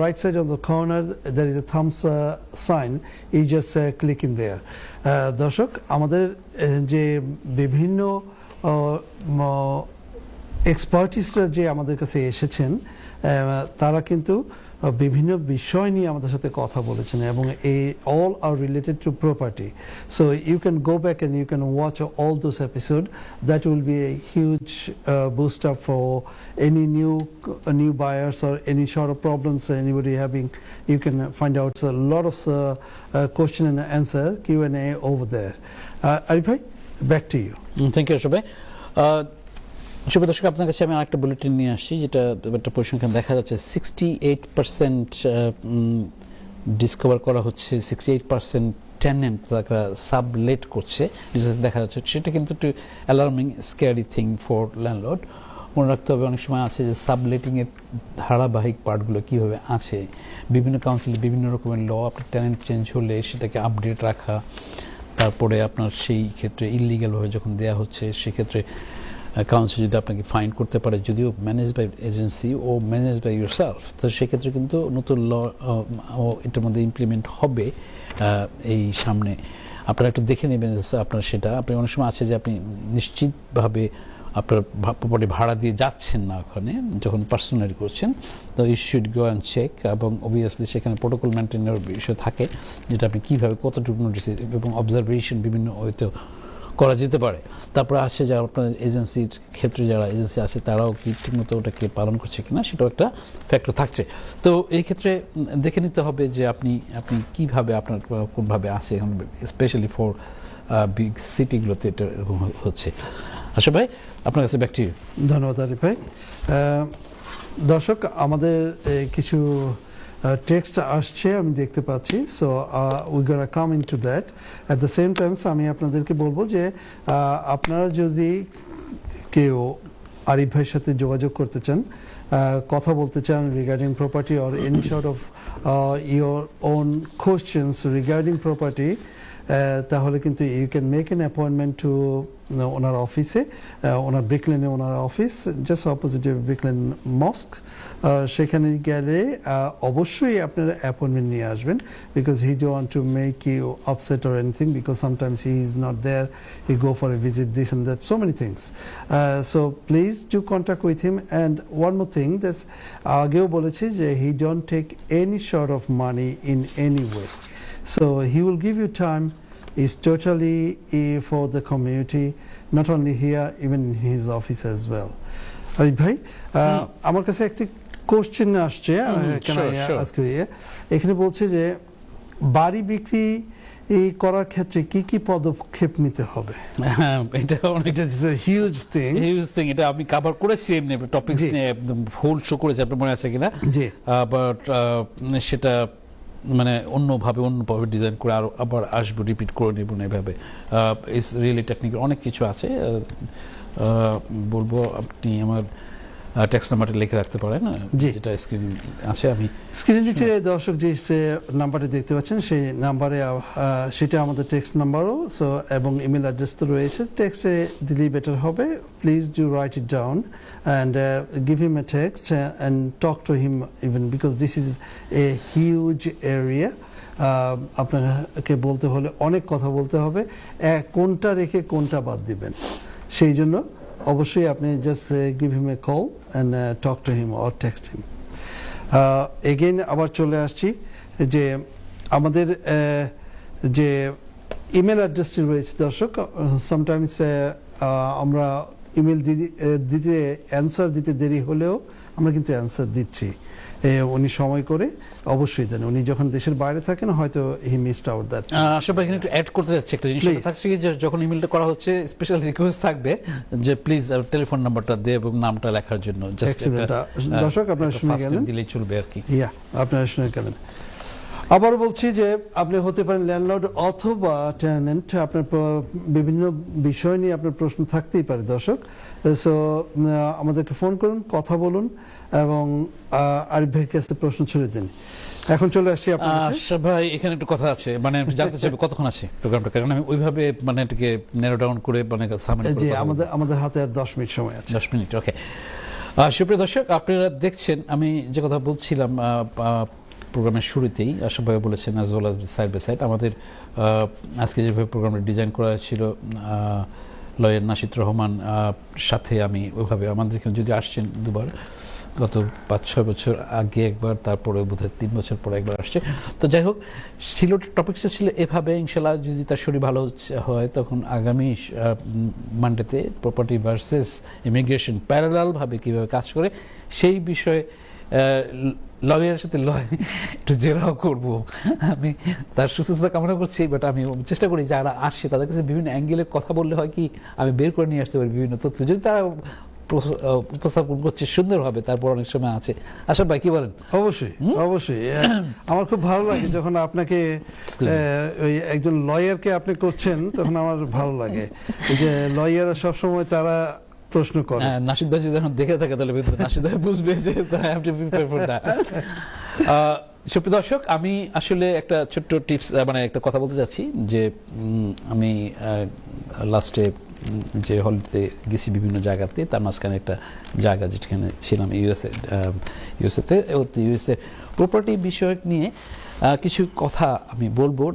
right side of the corner there is a thumbs sign, you just click in there. দর্শক আমাদের যে বিভিন্ন এক্সপার্টিসরা যে আমাদের কাছে এসেছেন তারা কিন্তু বিভিন্ন বিষয় নিয়ে আমাদের সাথে কথা বলেছেন এবং all are related to property. So you can go back and you can watch all those episodes. That will be a huge booster for any new buyers or any sort of problems anybody having. You can find out a lot of question and answer Q&A over there. Arif bhai, back to you. Thank you Ashif ভাই। শুভ দর্শক আপনার কাছে আমি আরেকটা bulletin নিয়ে আসছি, যেটা একটা পরিসংখ্যান দেখা যাচ্ছে 68% ডিসকভার করা হচ্ছে, 68% টেনেন্ট তারা সাবলেট করছে দেখা যাচ্ছে। সেটা কিন্তু একটু alarming scary thing for landlord. মনে রাখতে হবে অনেক সময় আছে যে সাবলেটিংয়ের ধারাবাহিক পার্টগুলো কীভাবে আছে, বিভিন্ন কাউন্সিলে বিভিন্ন রকমের ল, আপনার টেনেন্ট চেঞ্জ হলে সেটাকে আপডেট রাখা, তারপরে আপনার সেই ক্ষেত্রে ইললিগালভাবে যখন দেওয়া হচ্ছে সেক্ষেত্রে কাউন্সিল যদি আপনাকে ফাইন করতে পারে, যদিও ম্যানেজ বাই এজেন্সি ও ম্যানেজ বাই ইউর সেলফ, তো সেক্ষেত্রে কিন্তু নতুন ল এটার মধ্যে ইমপ্লিমেন্ট হবে এই সামনে। আপনারা একটু দেখে নেবেন আপনার সেটা। আপনি অনেক সময় আছে যে আপনি নিশ্চিতভাবে আপনার প্রপার্টি ভাড়া দিয়ে যাচ্ছেন না ওখানে যখন পার্সোনালি করছেন, তো you should go and check. এবং অবভিয়াসলি সেখানে প্রোটোকল মেনটেনের বিষয় থাকে, যেটা আপনি কীভাবে কতটুকু নোটিস এবং অবজারভেশন বিভিন্ন হয়তো করা যেতে পারে। তারপরে আসছে যারা আপনার এজেন্সির ক্ষেত্রে যারা এজেন্সি আছে তারাও কি ঠিকমতো ওটাকে পালন করছে কিনা সেটাও একটা ফ্যাক্টর থাকছে। তো এই ক্ষেত্রে দেখে নিতে হবে যে আপনি কীভাবে আপনার কোনভাবে আছে, স্পেশালি ফর বিগ সিটিগুলোতে এটা এরকম হচ্ছে। আশা ভাই আপনার কাছে ব্যাক টু ইউ। ধন্যবাদ আরিফ ভাই। দর্শক আমাদের কিছু টেক্সট আসছে আমি দেখতে পাচ্ছি, so we gonna come into that. At the same times আমি আপনাদেরকে বলবো যে আপনারা যদি কেউ আরিফ ভাইয়ের সাথে যোগাযোগ করতে চান, কথা বলতে চান regarding property or any sort of your own questions regarding property, তাহলে কিন্তু you can make an appointment to ওনার অফিসে, ওনার ব্রিকলেনে ওনার office, just opposite Brick Lane mosque. সেখানে গেলে অবশ্যই আপনার অ্যাপয়েন্টমেন্ট নিয়ে আসবেন, because he don't want to make you upset or anything, because sometimes he is not there, he go for a visit, this and that, so many things. So please do contact with him. And one more thing, that's আগেও বলেছি যে he don't take any short of money in any way, so he will give you time, is totally for the community, not only here, even in his office as well. Arif ভাই, আমার কাছে একটি question আসছে, আজকে এখানে বলছে যে বাড়ি বিক্রি করার ক্ষেত্রে কি কি পদক্ষেপ নিতে হবে? এটা অনেক হিউজ থিং, এটা আমি কভার করেছি এমনি টপিকস নিয়ে, একদম হোল শো করেছি, আপনার মনে আছে কিনা? জি। বাট সেটা মানে অন্যভাবে ডিজাইন করে আবার আসবো, রিপিট করে নেব না, এভাবে ইটস রিয়েলি টেকনিক্যাল, অনেক কিছু আছে। বলবো আপনি আমার টেক্সট নাম্বারটা লিখে রাখতে পারেন, যেটা স্ক্রিন আছে। আমি স্ক্রিনের নিচে দর্শক যে নাম্বারটি দেখতে পাচ্ছেন, সেই নাম্বারে সেটা আমাদের টেক্সট নাম্বারও, সো এবং ইমেল অ্যাড্রেস তো রয়েছে, টেক্সটে দিলেই বেটার হবে। Please do right it down and give him a text and talk to him, even because this is a huge area. আপনাকে বলতে হলে অনেক কথা বলতে হবে, কোনটা রেখে কোনটা বাদ দিবেন, সেই জন্য অবশ্যই আপনি just give him A call and talk to him or text him. Again আবার চলে আসছি যে আমাদের যে ইমেল অ্যাড্রেসটি রয়েছে দর্শক, সামটাইমস আমরা ইমেল দিতে অ্যান্সার দিতে দেরি হলেও আমরা কিন্তু অ্যান্সার দিচ্ছি, উনি সময় করে অবশ্যই দেন। উনি যখন দেশের বাইরে থাকেন হয়তো হি মিসড আউট দ্যাট। আসলে এখানে একটু অ্যাড করতে যাচ্ছি একটা জিনিস, থাকছে কি যে যখন ইমেলটা করা হচ্ছে স্পেশাল রিকোয়েস্ট থাকবে যে প্লিজ টেলিফোন নাম্বারটা দিয়ে এবং নামটা লেখার জন্য। দর্শক আপনারা শুনে গেলেন, দিলেই চলবে আর কি। আপনারা শুনে গেলেন। আবার বলছি যে আপনি হতে পারেন ল্যান্ডলর্ড অথবা টেনেন্ট, আপনার বিভিন্ন বিষয় নিয়ে আপনার প্রশ্ন থাকতেই পারে দর্শক। সো আমাদেরকে ফোন করুন, কথা বলুন এবং আরিফ ভাইয়ের কাছে প্রশ্ন ছুড়ে দিন। এখন চলে আসছি আপনার কাছে। ভাই এখানে একটু কথা আছে, মানে জানতে চাইবে কতক্ষণ আছে প্রোগ্রামটা, কারণ আমি ওইভাবে মানে এটাকে ন্যারো ডাউন করে মানে জি, আমাদের হাতে আর 10 মিনিট সময় আছে। 10 মিনিট, ওকে। সুপ্রিয় দর্শক, আপনারা দেখছেন আমি যে কথা বলছিলাম প্রোগ্রামের শুরুতেই, আশা ভাই বলেছেন as well as side by side আমাদের আজকে যেভাবে প্রোগ্রামটা ডিজাইন করা ছিল, লয়ের নাশিদ রহমান সাথে আমি ওইভাবে, আমাদের এখানে যদি আসছেন দুবার, গত 5-6 বছর আগে একবার, তারপরে বোধহয় 3 বছর পরে একবার আসছে। তো যাই হোক, সিলেট টপিকসটা ছিল এভাবে, ইনশাল্লাহ যদি তার শরীর ভালো হয় তখন আগামী মানডেতে প্রপার্টি ভার্সেস ইমিগ্রেশন প্যারালালভাবে কীভাবে কাজ করে সেই বিষয়ে লয়ের সাথে একটু জেরাও করবো। আমি তার সুস্থতা কামনা করছি, বাট আমি চেষ্টা করি যারা আসছে তাদের কাছে বিভিন্ন অ্যাঙ্গেলে কথা বললে হয় কি আমি বের করে নিয়ে আসতে পারি বিভিন্ন তথ্য, যদি তারা উপস্থাপন করছে সুন্দরভাবে, তারপর অনেক সময় আছে। আশা ভাই কি বলেন? অবশ্যই অবশ্যই, আমার খুব ভালো লাগে যখন আপনাকে ওই একজন লয়ারকে আপনি করছেন, তখন আমার ভালো লাগে যে লয়াররা সবসময় তারা প্রশ্ন করে। নাশিদ ভাই যদি এখন দেখে থাকে তাহলে নাশিদ ভাই বুঝবে যে সুপ্রিয় দর্শক, আমি আসলে একটা ছোট্ট টিপস, মানে একটা কথা বলতে চাচ্ছি যে আমি লাস্টে যে হলিডেতে গেছি বিভিন্ন জায়গাতে, তার মাঝখানে একটা জায়গা যেখানে ছিলাম ইউএসএতে, ইউএসএ প্রপার্টি বিষয়ক নিয়ে কিছু কথা আমি বলবো।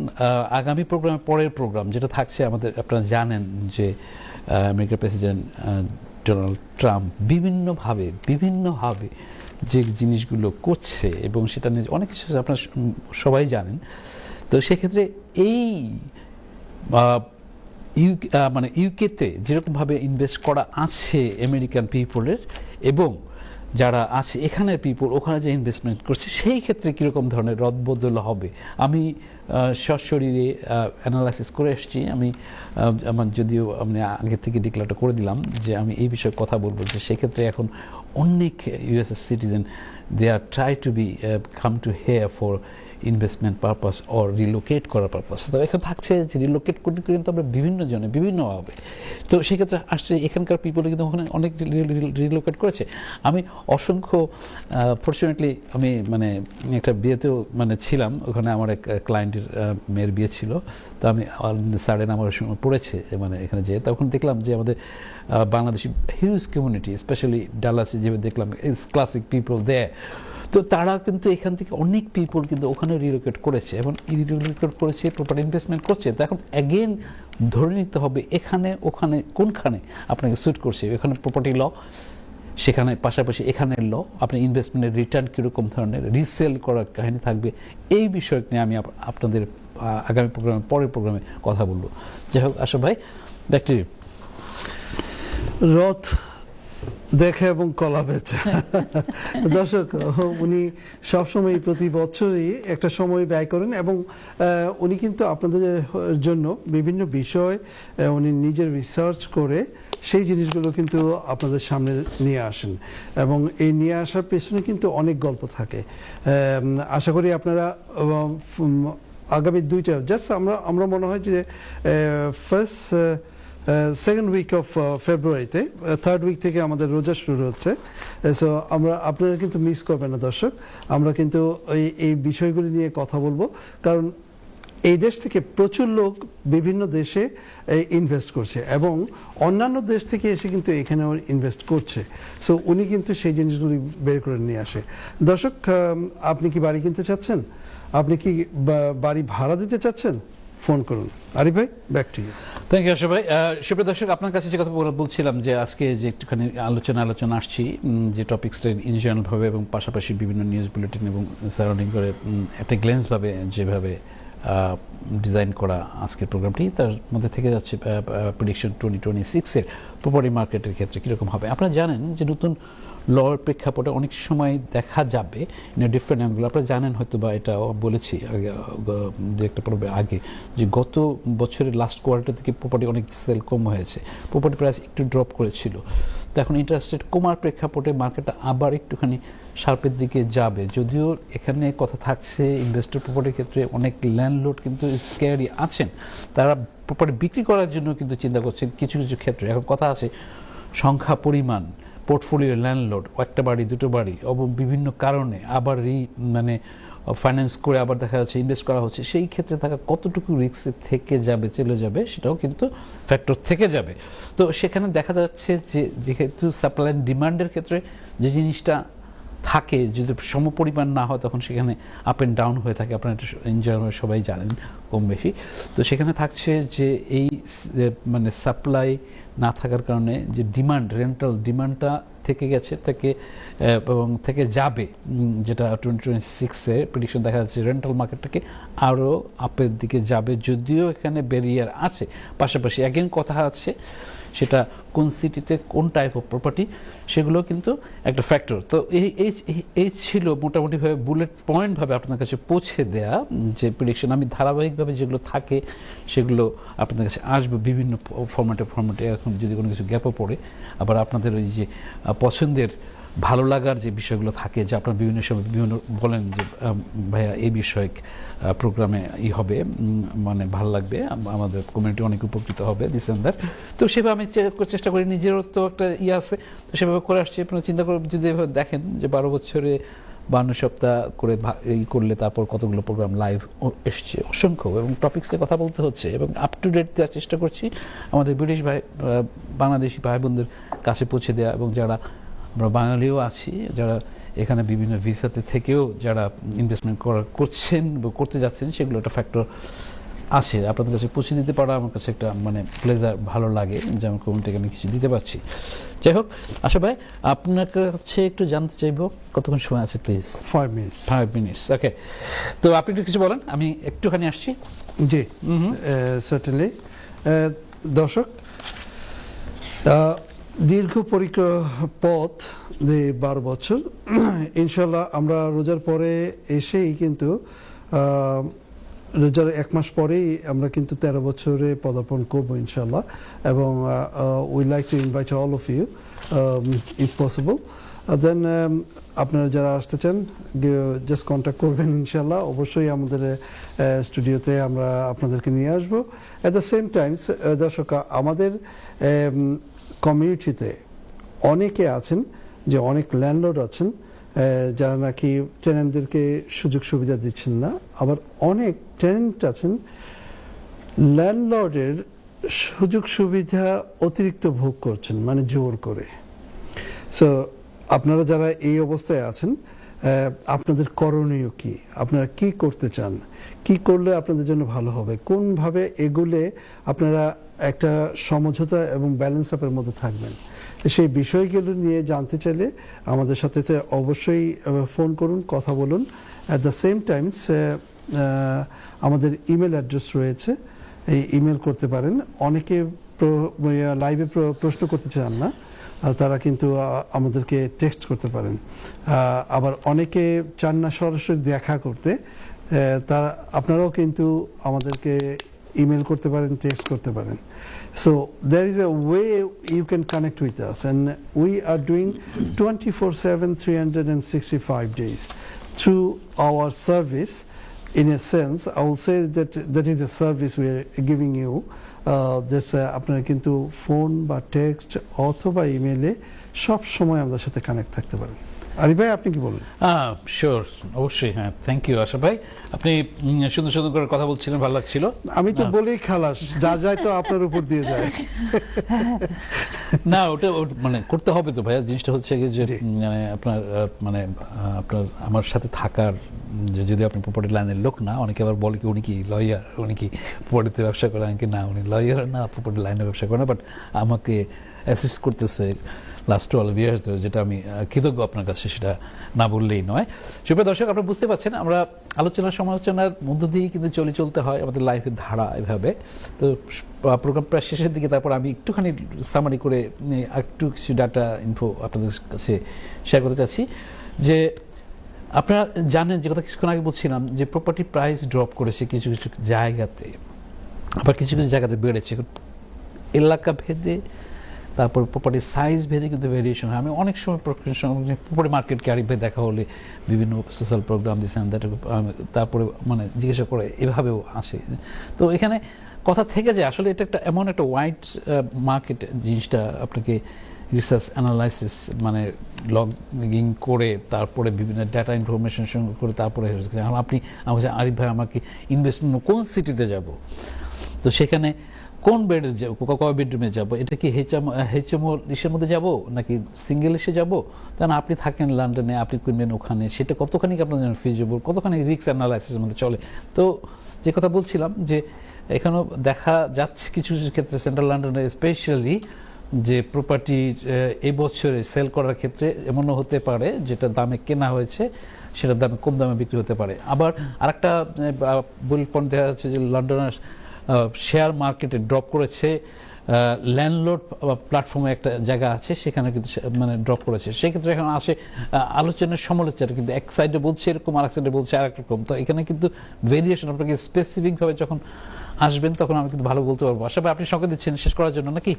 আগামী প্রোগ্রামে পরের প্রোগ্রাম যেটা থাকছে আমাদের, আপনারা জানেন যে আমেরিকার প্রেসিডেন্ট ডোনাল্ড ট্রাম্প বিভিন্নভাবে যে জিনিসগুলো করছে এবং সেটা নিয়ে অনেক কিছু আপনারা সবাই জানেন। তো সেক্ষেত্রে এই মানে ইউকেতে যেরকমভাবে ইনভেস্ট করা আছে আমেরিকান পিপলের, এবং যারা আছে এখানের পিপল ওখানে যে ইনভেস্টমেন্ট করছে, সেই ক্ষেত্রে কীরকম ধরনের রদবদল হবে আমি সশরীরে অ্যানালাইসিস করে এসেছি। আমি আমার যদিও আমি আগে থেকে ডিক্লেয়ারটা করে দিলাম যে আমি এই বিষয়ে কথা বলবো, যে সেক্ষেত্রে এখন অনেক US citizen they are try to be come to here for investment purpose or relocate করার পারপাস। তো এখানে থাকছে যে রিলোকেট করতে কিন্তু আমরা বিভিন্ন জনে বিভিন্নভাবে, তো সেক্ষেত্রে আসছে এখানকার পিপল কিন্তু ওখানে অনেক রিলোকেট করেছে। আমি অসংখ্য ফর্চুনেটলি আমি মানে একটা বিয়েতেও মানে ছিলাম, ওখানে আমার এক ক্লায়েন্টের মেয়ের বিয়ে ছিল, তো আমি সাডেন আমার সময় পড়েছে মানে এখানে যেয়ে, তখন দেখলাম যে আমাদের বাংলাদেশি হিউজ কমিউনিটি, স্পেশালি ডালাসে যেভাবে দেখলাম ইস ক্লাসিক পিপল দেয়, তো তারা কিন্তু এখান থেকে অনেক পিপল কিন্তু ওখানে রিলোকেট করেছে এবং রিলোকেট করেছে, প্রপার ইনভেস্টমেন্ট করছে। তো এখন অ্যাগেন ধরে নিতে হবে এখানে ওখানে কোনখানে আপনাকে স্যুট করছে, এখানে প্রপার্টি ল, সেখানে পাশাপাশি এখানের ল, আপনি ইনভেস্টমেন্টের রিটার্ন কীরকম ধরনের, রিসেল করার কাহিনী থাকবে, এই বিষয় নিয়ে আমি আপনাদের আগামী প্রোগ্রামে পরের প্রোগ্রামে কথা বলবো। যাই হোক আশা ভাই, ব্যাক টু ইউ। রথ দেখে এবং কলা বেচা। দর্শক, উনি সবসময় প্রতি বছরই একটা সময় ব্যয় করেন এবং উনি কিন্তু আপনাদের জন্য বিভিন্ন বিষয় উনি নিজের রিসার্চ করে সেই জিনিসগুলো কিন্তু আপনাদের সামনে নিয়ে আসেন এবং এই নিয়ে আসার পেছনে কিন্তু অনেক গল্প থাকে। আশা করি আপনারা আগামী দুইটা জাস্ট আমরা মনে হয় যে ফার্স্ট সেকেন্ড উইক অফ ফেব্রুয়ারিতে, থার্ড উইক থেকে আমাদের রোজা শুরু হচ্ছে। সো আপনারা কিন্তু মিস করবেন না দর্শক, আমরা কিন্তু এই বিষয়গুলি নিয়ে কথা বলবো, কারণ এই দেশ থেকে প্রচুর লোক বিভিন্ন দেশে ইনভেস্ট করছে এবং অন্যান্য দেশ থেকে এসে কিন্তু এখানেও ইনভেস্ট করছে। সো উনি কিন্তু সেই জিনিসগুলি বের করে নিয়ে আসে। দর্শক, আপনি কি বাড়ি কিনতে চাচ্ছেন? আপনি কি বাড়ি ভাড়া দিতে চাচ্ছেন? ফোন করুন। আরিফ ভাই, back to you. Thank you Asha ভাই। সুপ্রিয় দর্শক, আপনার কাছে যে কথা বলছিলাম যে আজকে যে একটুখানি আলোচনা আসছি যে টপিক্সটা ইন জেনারেলভাবে এবং পাশাপাশি বিভিন্ন নিউজ বুলেটিন এবং সারাউন্ডিং করে একটা গ্লেন্সভাবে যেভাবে ডিজাইন করা আজকের প্রোগ্রামটি, তার মধ্যে থেকে যাচ্ছে প্রেডিকশন 2026-এর প্রপার্টি মার্কেটের ক্ষেত্রে কীরকম হবে। আপনারা জানেন যে নতুন লর প্রেক্ষাপটে অনেক সময় দেখা যাবে ডিফারেন্ট অ্যাঙ্গুল। আপনারা জানেন হয়তো বা এটা বলেছি আগে দু একটা পর্বে আগে যে গত বছরের লাস্ট কোয়ার্টার থেকে প্রপার্টি অনেক সেল কম হয়েছে, প্রপার্টি প্রাইস একটু ড্রপ করেছিল। তো এখন ইন্টারেস্ট রেট কমার প্রেক্ষাপটে মার্কেটটা আবার একটুখানি শার্পের দিকে যাবে, যদিও এখানে কথা থাকছে ইনভেস্টর প্রপার্টির ক্ষেত্রে অনেক ল্যান্ডলর্ড কিন্তু স্কেয়ারি আছেন, তারা প্রপার্টি বিক্রি করার জন্য কিন্তু চিন্তা করছেন কিছু কিছু ক্ষেত্রে। এখন কথা আছে সংখ্যা পরিমাণ পোর্টফোলিও ল্যান্ডলর্ড, একটা বাড়ি দুটো বাড়ি বিভিন্ন কারণে আবার মানে ফাইন্যান্স করে আবার দেখা যাচ্ছে ইনভেস্ট করা হচ্ছে, সেই ক্ষেত্রে থাকা কতটুকু রিস্ক থেকে যাবে চলে যাবে সেটাও কিন্তু ফ্যাক্টর থেকে যাবে। তো সেখানে দেখা যাচ্ছে যে যেহেতু সাপ্লাই অ্যান্ড ডিমান্ডের ক্ষেত্রে যে জিনিসটা থাকে যদি সমপরিমাণ না হয় তখন সেখানে আপ অ্যান্ড ডাউন হয়ে থাকে, আপনারা এটা সবাই জানেন কম বেশি। তো সেখানে থাকছে যে এই মানে সাপ্লাই না থাকার কারণে যে ডিমান্ড, রেন্টাল ডিমান্ডটা থেকে গেছে এবং থেকে যাবে, যেটা 2026-এ প্রেডিকশন দেখা যাচ্ছে রেন্টাল মার্কেটটাকে আরও আপের দিকে যাবে, যদিও এখানে ব্যারিয়ার আছে। পাশাপাশি অ্যাগেন কথা আছে সেটা কোন সিটিতে কোন টাইপ অফ প্রপার্টি, সেগুলো কিন্তু একটা ফ্যাক্টর। তো এই ছিল মোটামুটিভাবে বুলেট পয়েন্টভাবে আপনার কাছে পৌঁছে দেয়া যে প্রেডিকশন। আমি ধারাবাহিকভাবে যেগুলো থাকে সেগুলো আপনাদের কাছে আসবে বিভিন্ন ফরম্যাটে। এখন যদি কোনো কিছু গ্যাপও পড়ে, আবার আপনাদের ওই যে পছন্দের ভালো লাগার যে বিষয়গুলো থাকে যে আপনার বিভিন্ন সময় বিভিন্ন বলেন যে ভাইয়া এই বিষয়ক প্রোগ্রামে হবে, মানে ভালো লাগবে, আমাদের কমিউনিটি অনেক উপকৃত হবে দিস এন্ড দ্যাট। তো সেভাবে আমি চেষ্টা করি, নিজেরও তো একটা আছে, তো সেভাবে করে আসছি। আপনারা চিন্তা করে যদি এভাবে দেখেন যে 12 বছরে 52 সপ্তাহ করে করলে তারপর কতগুলো প্রোগ্রাম লাইভ এসছে অসংখ্য, এবং টপিক্সে কথা বলতে হচ্ছে এবং আপ টু ডেট দেওয়ার চেষ্টা করছি আমাদের ব্রিটিশ বাংলাদেশি ভাই বোনদের কাছে পৌঁছে দেওয়া, এবং যারা আমরা বাঙালিও আছি যারা এখানে বিভিন্ন ভিসাতে থেকেও যারা ইনভেস্টমেন্ট করছেন বা করতে যাচ্ছেন, সেগুলো একটা ফ্যাক্টর আছে। আপনাদের কাছে পৌঁছে দিতে পারা আমার কাছে একটা মানে প্লেজার, ভালো লাগে যে আমার কমিউনিটিকে আমি কিছু দিতে পারছি। যাই হোক আশা ভাই, আপনার কাছে একটু জানতে চাইবো কতক্ষণ সময় আছে প্লিজ? 5 মিনিটস। ওকে, তো আপনি একটু কিছু বলেন, আমি একটুখানি আসছি। জি, সার্টেনলি। দর্শক, দীর্ঘ পথ 12 বছর, ইনশাল্লাহ আমরা রোজার পরে এসেই কিন্তু রোজার 1 মাস পরেই আমরা কিন্তু 13 বছরে পদার্পণ করবো ইনশাল্লাহ, এবং we like to invite all of you if possible. Then আপনারা যারা আসতে চান জাস্ট কন্ট্যাক্ট করবেন ইনশাল্লাহ। অবশ্যই আমাদের স্টুডিওতে আমরা আপনাদেরকে নিয়ে আসবো। অ্যাট দ্য সেম টাইমস দর্শক, আমাদের কমিউনিটিতে অনেকে আছেন, যে অনেক ল্যান্ডলর্ড আছেন যারা নাকি টেনেন্টদেরকে সুযোগ সুবিধা দিচ্ছেন না, আবার অনেক টেনেন্ট আছেন ল্যান্ডলর্ডের সুযোগ সুবিধা অতিরিক্ত ভোগ করছেন, মানে জোর করে। সো আপনারা যারা এই অবস্থায় আছেন, আপনাদের করণীয় কি, আপনারা কি করতে চান, কি করলে আপনাদের জন্য ভালো হবে, কোনভাবে এগুলে আপনারা একটা সমঝোতা এবং ব্যালেন্স আপের মধ্যে থাকবেন, সেই বিষয়গুলো নিয়ে জানতে চাইলে আমাদের সাথে অবশ্যই ফোন করুন, কথা বলুন। অ্যাট দ্য সেম টাইমস আমাদের ইমেল অ্যাড্রেস রয়েছে, এই ইমেল করতে পারেন। অনেকে লাইভে প্রশ্ন করতে চান না, তারা কিন্তু আমাদেরকে টেক্সট করতে পারেন। আবার অনেকে চান না সরাসরি দেখা করতে, তারা আপনারাও কিন্তু আমাদেরকে ইমেল করতে পারেন, টেক্সট করতে পারেন। So there is a way you can connect with us, and we are doing 24/7 365 days through our service. In a sense, I will say that that is a service we are giving you. আপনারা কিন্তু phone বা text অথবা ইমেলে সব সময় আমাদের সাথে connect থাকতে পারেন। আরিফ ভাই, আপনি কি বলেন? শিওর, অবশ্যই। হ্যাঁ, থ্যাংক ইউ আশা ভাই, আপনি সুন্দর সুন্দর করে কথা বলছিলেন, ভালো লাগছিল। আমি তো বলেই খালাস, যা যায় তো আপনার উপর দিয়ে যায়। না, ওটা মানে করতে হবে তো ভাইয়া। জিনিসটা হচ্ছে কি যে মানে আপনার মানে আপনার আমার সাথে থাকার, যে যদি আপনি প্রপার্টি লাইনের লোক না, অনেকে আবার বলে কি উনি কি লয়ার, উনি কি প্রপার্টিতে ব্যবসা করেন, কি না উনি লয়ার না, প্রপার্টি লাইনে ব্যবসা করেন না, বাট আমাকে অ্যাসিস্ট করতেছে লাস্ট 12 ইয়ার্স ধরে, যেটা আমি কৃতজ্ঞ আপনার কাছে, সেটা না বললেই নয়। সুপ্রিয় দর্শক, আপনারা বুঝতে পারছেন আমরা আলোচনা সমালোচনার মধ্য দিয়েই কিন্তু চলতে হয় আমাদের লাইফের ধারা এভাবে। তো প্রোগ্রাম প্রায় শেষের দিকে, তারপর আমি একটুখানি সামারি করে একটু কিছু ডাটা ইনফো আপনাদের কাছে শেয়ার করতে চাচ্ছি। যে আপনারা জানেন যে কথা কিছুক্ষণ আগে বলছিলাম, যে প্রপার্টি প্রাইস ড্রপ করেছে কিছু কিছু জায়গাতে, আবার কিছু কিছু জায়গাতে বেড়েছে এলাকা ভেদে, তারপর প্রপার্টি সাইজ ভেদে কিন্তু ভেরিয়েশন হয়। আমি অনেক সময় প্রপার্টি মার্কেটকে আরেকভাবে দেখা হলে বিভিন্ন সোশ্যাল প্রোগ্রাম দিয়েছেন, তারপরে মানে জিজ্ঞাসা করে এভাবেও আসে। তো এখানে কথা থেকে যায় আসলে এটা একটা এমন একটা ওয়াইড মার্কেট, জিনিসটা আপনাকে রিসার্চ অ্যানালাইসিস মানে লগিং করে, তারপরে বিভিন্ন ডাটা ইনফরমেশন সঙ্গে করে, তারপরে আপনি আমাকে আরিফ ভাই আমাকে ইনভেস্টমেন্ট কোন সিটিতে যাব, তো সেখানে কোন বেডে যাবো, কয় বেডরুমে যাবো, এটা কি এইচএমও ইসের মধ্যে যাব নাকি সিঙ্গেল এসে যাবো, তা না আপনি থাকেন লন্ডনে, আপনি কিনবেন ওখানে, সেটা কতখানি আপনার জন্য ফিজিবল, কতখানি রিস্ক অ্যানালাইসিসের মধ্যে চলে। তো যে কথা বলছিলাম, যে এখানেও দেখা যাচ্ছে কিছু কিছু ক্ষেত্রে সেন্ট্রাল লন্ডনে স্পেশালি, যে প্রপার্টি এই বছরে সেল করার ক্ষেত্রে এমনও হতে পারে যেটা দামে কেনা হয়েছে সেটার দামে কম দামে বিক্রি হতে পারে। আবার আরেকটা বুলেট পয়েন্ট দেখা যাচ্ছে যে লন্ডনের শেয়ার মার্কেটে ড্রপ করেছে, ল্যান্ডলর্ড প্ল্যাটফর্মে একটা জায়গা আছে সেখানে কিন্তু মানে ড্রপ করেছে। সেক্ষেত্রে এখন আসে আলোচনার সমালোচনা, কিন্তু এক সাইডে বলছে এরকম, আরেক সাইডে বলছে আরেক রকম। তো এখানে কিন্তু ভেরিয়েশন, আপনাকে স্পেসিফিকভাবে যখন আসবেন তখন আমি কিন্তু ভালো বলতে পারবো। আশা করি আপনি সঙ্গে দিচ্ছেন শেষ করার জন্য নাকি?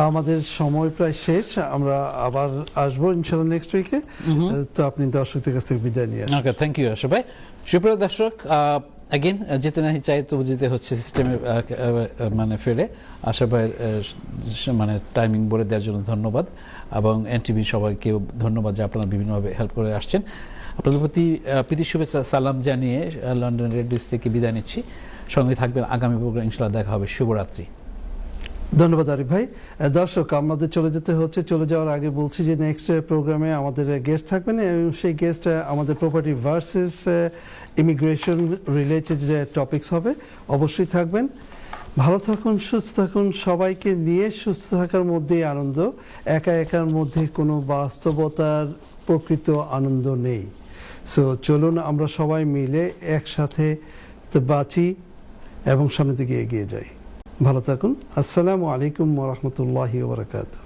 আমাদের সময় প্রায় শেষ, আমরা আবার আসবো ইনশাআল্লাহ নেক্সট উইকে। তো আপনি দর্শকদের কাছ থেকে বিদায় নিয়ে আসুন। ওকে, থ্যাংক ইউ আশা ভাই। সুপ্রিয় দর্শক, অ্যাগেন যেতে নাই চাই তবু যেতে হচ্ছে সিস্টেমে মানে ফেরে। আশা ভাইয়ের মানে টাইমিং বলে দেওয়ার জন্য ধন্যবাদ, এবং এনটিভি সবাইকেও ধন্যবাদ যে আপনারা বিভিন্নভাবে হেল্প করে আসছেন। আপনাদের প্রতি প্রীতি শুভেচ্ছা সালাম জানিয়ে লন্ডন রেড বিচ থেকে বিদায় নিচ্ছি। সঙ্গে থাকবেন আগামী প্রোগ্রাম, ইনশাআল্লাহ দেখা হবে। শুভরাত্রি। ধন্যবাদ আরিফ ভাই। দর্শক, আমাদের চলে যেতে হচ্ছে। চলে যাওয়ার আগে বলছি যে নেক্সট প্রোগ্রামে আমাদের গেস্ট থাকবেন, এবং সেই গেস্ট আমাদের প্রপার্টি ভার্সেস ইমিগ্রেশন রিলেটেড যে টপিকস হবে, অবশ্যই থাকবেন। ভালো থাকুন, সুস্থ থাকুন। সবাইকে নিয়ে সুস্থ থাকার মধ্যেই আনন্দ, একা একার মধ্যে কোনো বাস্তবতার প্রকৃত আনন্দ নেই। সো চলুন আমরা সবাই মিলে একসাথে বাঁচি এবং সামনের দিকে এগিয়ে যাই। ভালো থাকুন। আসসালামু আলাইকুম ওয়া রাহমাতুল্লাহি ওয়া বারাকাতুহু।